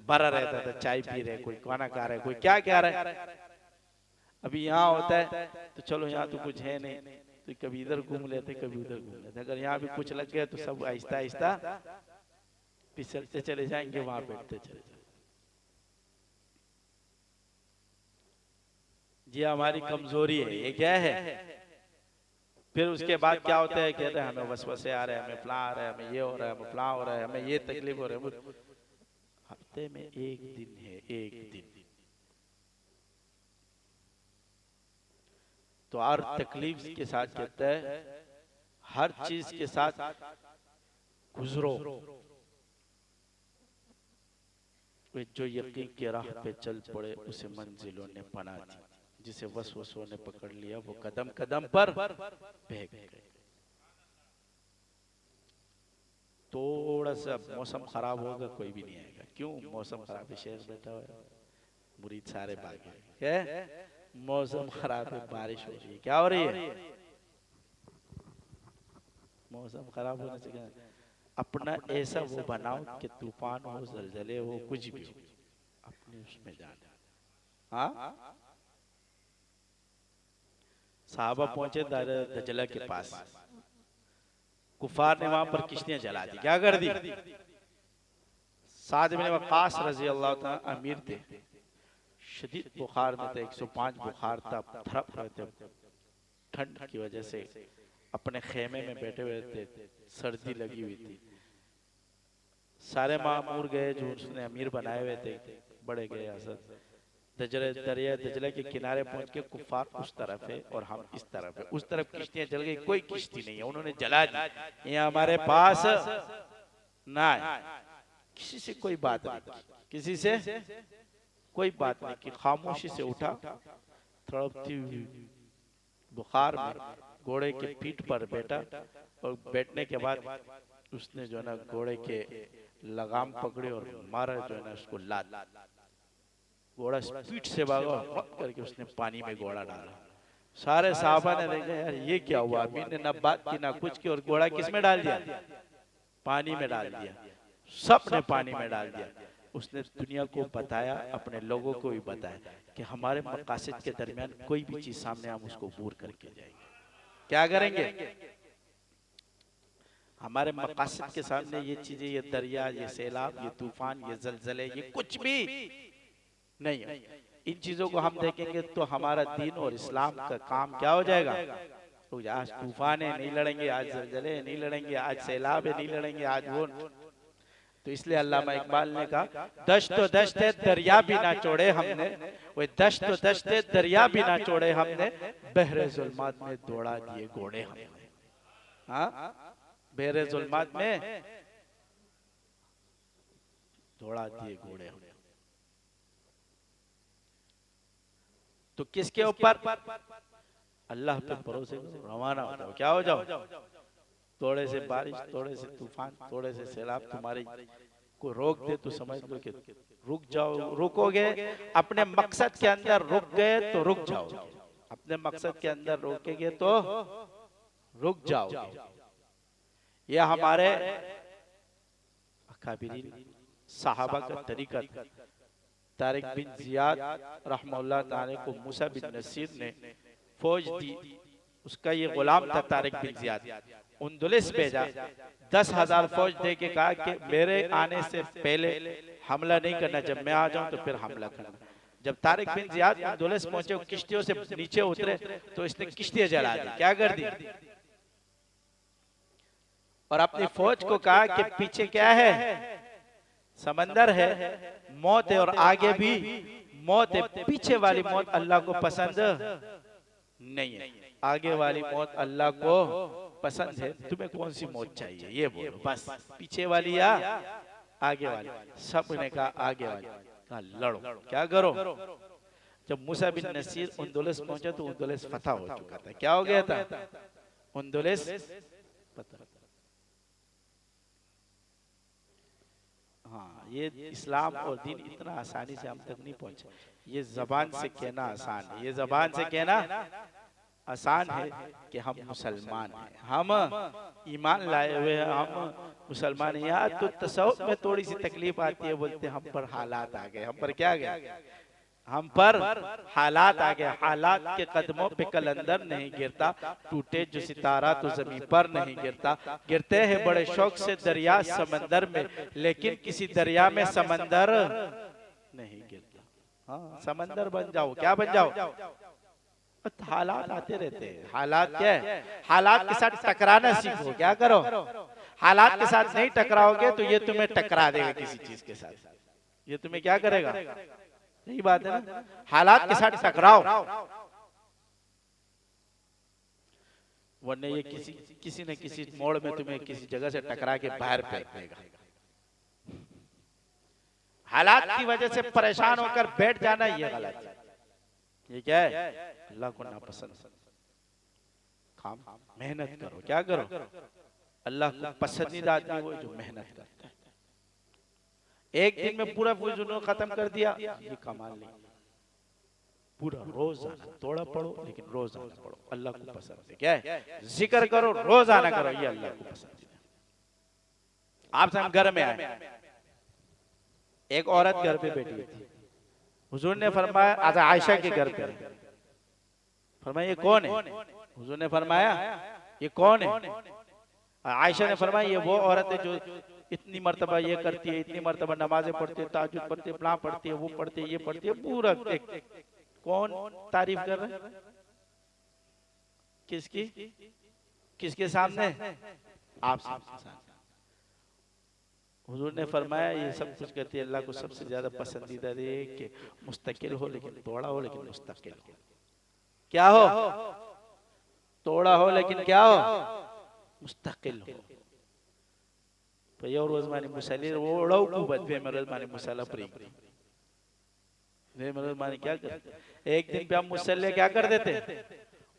भरा रहता था। चाय पी रहे, कोई खाना खा रहे, कोई क्या क्या रहे। अभी यहाँ होता है तो चलो यहाँ तो कुछ है नहीं, तो कभी इधर घूम लेते, कभी उधर घूम लेते। अगर यहाँ भी कुछ लग गया तो सब आहिस्ता आहिस्ता फिसलते चले जाएंगे, वहां बैठते चले जाएंगे। ये हमारी कमजोरी है। ये क्या है? फिर उसके बाद क्या होता है? कहते हैं हमें वसवसे आ रहे हैं, हमें फला आ रहा है, हमें ये हो रहा है, हमें फला हो रहा है, हमें ये तकलीफ हो रही है। हफ्ते में एक दिन है, एक दिन। तो हर तकलीफ के साथ कहता है, हर चीज के साथ गुजरो। जो यकीन की राह पे चल पड़े उसे मंजिलों ने पना दी, जिसे वसवसों ने पकड़ लिया वो कदम कदम पर बह गए। थोड़ा सा मौसम खराब होगा कोई भी नहीं आएगा। क्यों? मौसम खराब है, शेख बैठा हुआ है, मुरीद सारे भागे। क्या? मौसम खराब है, बारिश हो रही है। क्या हो रही है? मौसम खराब होने से क्या? अपना ऐसा वो बनाओ कि तूफान हो, जलजले हो, कुछ भी हो, अपने उसमें जाना। हाँ, साहबा पहुंचे दजला के पास, कुफार ने वहां पर किश्तियां जला दी। क्या कर दी? साद इब्न वक्कास रजी अल्लाह ताला अमीर थे, शदीद बुखार में थे, 105 बुखार था, तड़प रहे थे ठंड की वजह से, अपने खेमे में बैठे हुए थे, सर्दी लगी हुई थी। सारे मामूर गए जो उसने अमीर बनाए हुए थे, बड़े गए असद। दरिया दजला के किनारे पहुंच के कुफार उस तरफ है और हम इस तरफ है, उस तरफ किश्तियां जल गई, कोई किश्ती नहीं है, उन्होंने जला दी। ये हमारे पास ना है, किसी से कोई बात नहीं, किसी से कोई बात नहीं की, खामोशी से उठा, तड़पती हुई बुखार में घोड़े के पीठ पर बैठा, और बैठने के बाद उसने जो है ना घोड़े के लगाम पकड़ी और मारा जो है ना उसको लात। घोड़ा स्पीड से भागा, करके उसने पानी में घोड़ा डाला। सारे साहबा ने देखा, यार ये क्या हुआ? अमीर ने ना बात की ना कुछ की, और घोड़ा किस में डाल दिया? पानी में डाल दिया। सब ने पानी में डाल दिया। उसने दुनिया को बताया, अपने लोगों को भी बताया कि हमारे मकासद के दरमियान कोई भी चीज सामने हम उसको दूर करके जाएंगे। क्या करेंगे? हमारे मकासद के सामने ये चीजें, ये दरिया, ये सैलाब, ये तूफान, ये जलजले, ये कुछ भी नहीं है। इन चीजों को हम देखेंगे तो हमारा दीन और इस्लाम का काम क्या हो जाएगा? तो आज तूफान है, नहीं लड़ेंगे, आज जलजले नहीं लड़ेंगे, आज सैलाब है, नहीं लड़ेंगे, आज वो। तो इसलिए अल्लामा इकबाल ने कहा, दश्त तो दश्त है, दरिया भी ना छोड़े हमने, वो दश्त तो दश्त है, दरिया भी ना छोड़े हमने, बहरे जुल्मात में दौड़ा दिए घोड़े हमने। हाँ, बहरे जुल्मात में दौड़ा दिए घोड़े हमने। तो किसके ऊपर? अल्लाह पे भरोसे करो, रवाना हो जाओ। क्या हो जाओ? थोड़े से बारिश, थोड़े से तूफान, थोड़े से सैलाब तुम्हारी को रोक दे तो समझ लो कि रुक जाओ। रुकोगे, अपने मकसद के अंदर रुक गए तो रुक जाओगे, अपने मकसद के अंदर रोकेगे तो रुक जाओगे। यह हमारे अकाबिरीन साहबा का तरीका था। तारिक बिन जियाद रहमतुल्लाह ताला को मूसा बिन नसीर ने फौज दी, उसका ये गुलाम था तारिक बिन जियाद, उंदुलिस भेजा, 10,000 फौज दे के कहा कि मेरे आने से पहले हमला नहीं करना, जब मैं आ जाऊं तो फिर हमला करना। जब तारिक बिन जियाद उंदुलिस पहुंचे, किश्तियों से नीचे उतरे तो इसने किश्तियां जला दी। क्या कर दी? और अपनी फौज को कहा कि पीछे क्या है? समंदर है, मौत है, और आगे भी मौत है। पीछे वाली मौत अल्लाह को पसंद नहीं है, आगे वाली मौत अल्लाह को पसंद है। तुम्हें कौन सी मौत चाहिए ये बोलो, बस पीछे वाली या आगे वाली? सब ने कहा आगे वाली। कहा लड़ो, क्या करो? जब मूसा बिन नसीर उंदुलिस पहुंचे तो उंदुलिस फतह हो चुका था। क्या हो गया था? उंदुलिस फतह। हाँ, ये इस्लाम और दीन इतना आसानी से हम तक नहीं पहुंचा। ये जबान से कहना आसान है, ये जबान से कहना आसान है कि हम मुसलमान हैं, हम ईमान लाए हुए हैं, हम मुसलमान हैं। यार तो तसव्वुफ में थोड़ी सी तकलीफ आती है, बोलते हम पर हालात आ गए। हम पर क्या गया? हम पर हालात आ गए। हालात के कदमों पे कलंदर नहीं गिरता, टूटे जो सितारा तो जमीन पर नहीं गिरता। गिरते हैं बड़े शौक से दरिया समंदर में, लेकिन किसी दरिया में समंदर नहीं गिरता। हाँ, समंदर बन जाओ, क्या बन जाओ? हालात आते रहते हैं। हालात क्या है? हालात के साथ टकराना सीखो। क्या करो? हालात के साथ नहीं टकराओगे तो ये तुम्हें टकरा देगा किसी चीज के साथ। ये तुम्हें क्या करेगा? यही बात है ना, हालात के साथ टकराओ, वरना ये किसी न किसी मोड़ में तुम्हें किसी जगह से टकरा के बाहर फेंक देगा। हालात की वजह से परेशान होकर बैठ जाना ये गलत है। ये क्या है? अल्लाह को नापसंद। काम मेहनत करो। क्या करो? अल्लाह को पसंदीदा आदमी वो है जो मेहनत करता है। एक दिन में पूरा फुजूल खत्म कर दिया, ये कमाल नहीं। पूरा रोजाना थोड़ा पढ़ो लेकिन रोजाना पढ़ो, अल्लाह को पसंद है। क्या है? जिक्र करो, रोजाना करो, ये अल्लाह को पसंद है। आप हम घर में आए, एक औरत घर पे बैठी थी, हुजूर ने फरमाया, अच्छा आयशा के घर पे, फरमाया ये कौन है? हुजूर ने फरमाया ये कौन है? आयशा ने फरमाया ये वो औरत है जो इतनी मर्तबा ये करती है, इतनी मर्तबा नमाजें पढ़ती है, ताजुद पढ़ती है, फलां पढ़ती है, वो पढ़ती है, ये पढ़ती है, पूरा कौन तारीफ कर रहा है? किसकी? किसके सामने? आप सामने। हुजूर ने फरमाया ये सब कुछ कहती है, अल्लाह को सबसे ज्यादा पसंदीदा है कि मुस्तकिल हो लेकिन थोड़ा हो, लेकिन मुस्तकिल हो। क्या हो? थोड़ा हो लेकिन क्या हो? मुस्तकिल हो। यो रोज माने मुसल्ली ओड़ाऊ कुबत पे मरल माने मुसल्ला प्री वे मरल माने क्या कर, एक दिन पे हम मुसल्ले क्या कर देते,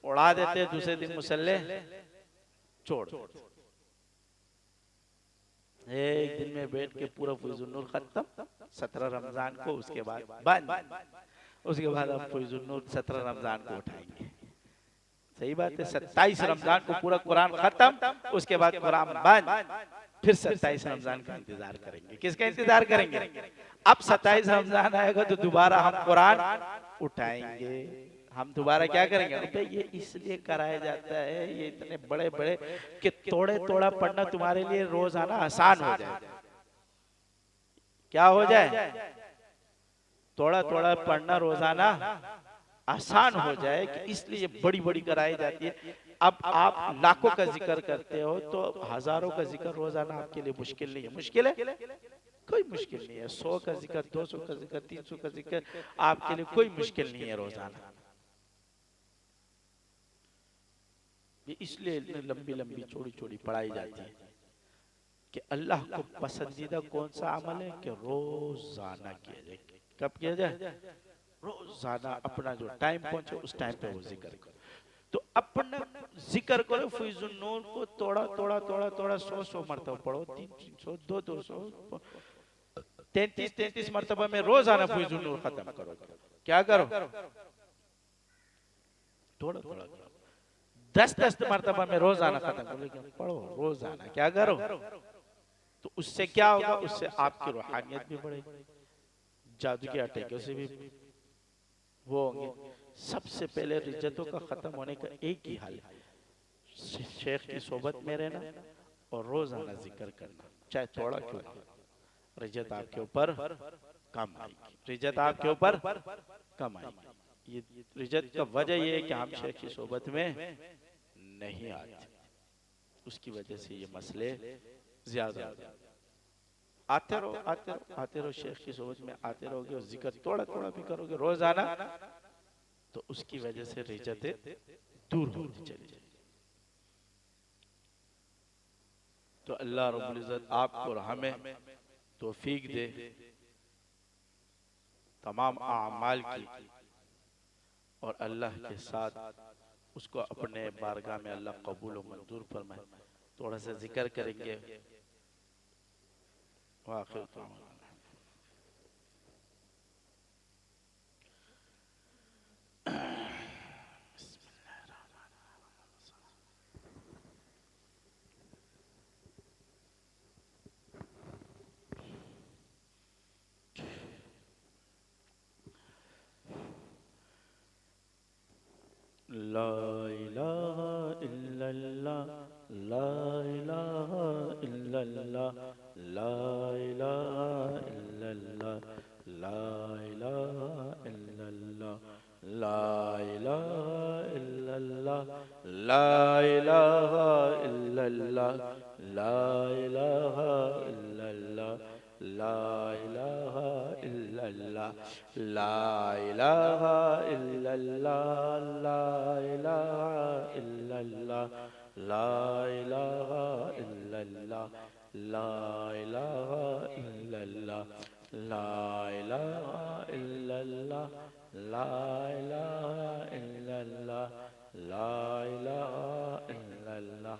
उड़ा देते, दूसरे दिन मुसल्ले छोड़। एक दिन में बैठ के पूरा फैजुल नूर खत्म 17 रमजान को, उसके बाद बंद। उसके बाद हम फैजुल नूर 17 रमजान को उठाएंगे। सही बात है। 27 रमजान को पूरा कुरान खत्म, उसके बाद कुरान बंद, फिर 27 रमजान का इंतजार करेंगे। किसका इंतजार करेंगे? अब 27 रमजान आएगा तो दोबारा हम कुरान उठाएंगे। हम दोबारा क्या करेंगे? तो ये इसलिए कराया जाता है, ये इतने बड़े बड़े कि थोड़े थोड़ा पढ़ना तुम्हारे लिए रोजाना आसान हो जाए। क्या हो जाए? थोड़ा थोड़ा पढ़ना रोजाना आसान हो जाए, कि इसलिए बड़ी बड़ी कराई जाती है। अब आप लाखों का जिक्र करते हो तो हजारों का जिक्र रोजाना आपके लिए मुश्किल नहीं है। मुश्किल है? कोई मुश्किल नहीं है। 100 का जिक्र, 200 का जिक्र, 300 का जिक्र आपके लिए कोई मुश्किल नहीं है रोजाना। ये इसलिए लंबी लंबी छोटी छोटी पढ़ाई जाती है कि अल्लाह को पसंदीदा कौन सा अमल है कि रोजाना किया जाए। कब किया जाए? रोजाना अपना जो टाइम पहुंचे उस टाइम पे वो जिक्र करो। तो अपना जिक्र करो फैजुल नूर को थोड़ा थोड़ा थोड़ा थोड़ा 100 मरतबा पढ़ो, 300 200 33 मरतबा में रोजाना फैजुल नूर खत्म करो। क्या करो? थोड़ा थोड़ा करो, 10 मरतबा में रोजाना खत्म करो, लेकिन पढ़ो रोजाना। क्या करो? तो उससे क्या होगा? उससे आपकी रूहानियत भी बढ़ेगी, जादू के अटैकों से भी वो होंगे। सबसे पहले रिज्जतों का खत्म होने का एक ही हाल है, शेख की सोबत में रहना और रोजाना जिक्र करना, चाहे थोड़ा क्यों ना। रिज्जत आपके ऊपर कम आएगी, रिज्जत आपके ऊपर कम आएगी। ये रिज्जत का वजह ये है कि हम शेख की सोबत में नहीं आते, उसकी वजह से ये मसले ज्यादा आते रहो आते रहो आते रहो। शेख की सोबत में आते रहोगे और जिक्र थोड़ा थोड़ा भी करोगे रोजाना, तो उसकी वजह से रिज्जतें दूर होती चली जाएगी। तो अल्लाह रब्बुल इज्जत आपको और हमें तौफीक दे तमाम आमाल की, और अल्लाह के साथ उसको अपने बारगाह में अल्लाह कबूल और मंजूर फरमाए। थोड़ा सा जिक्र करेंगे। वाखिर ला इलाहा इल्लल्लाह, ला इलाहा इल्लल्लाह, ला इलाहा इल्लल्लाह, ला इलाहा इल्लल्लाह, ला इलाहा इल्लल्लाह, ला इलाहा इल्लल्लाह, ला इलाहा इल्लल्लाह, ला इलाहा इल्लल्लाह, ला इलाहा इल्लल्लाह, ला इलाहा इल्लल्लाह, ला इलाहा इल्लल्लाह, ला इलाहा इल्लल्लाह, ला इलाहा इल्लल्लाह, ला इलाहा इल्लल्लाह, ला इलाहा इल्लल्लाह,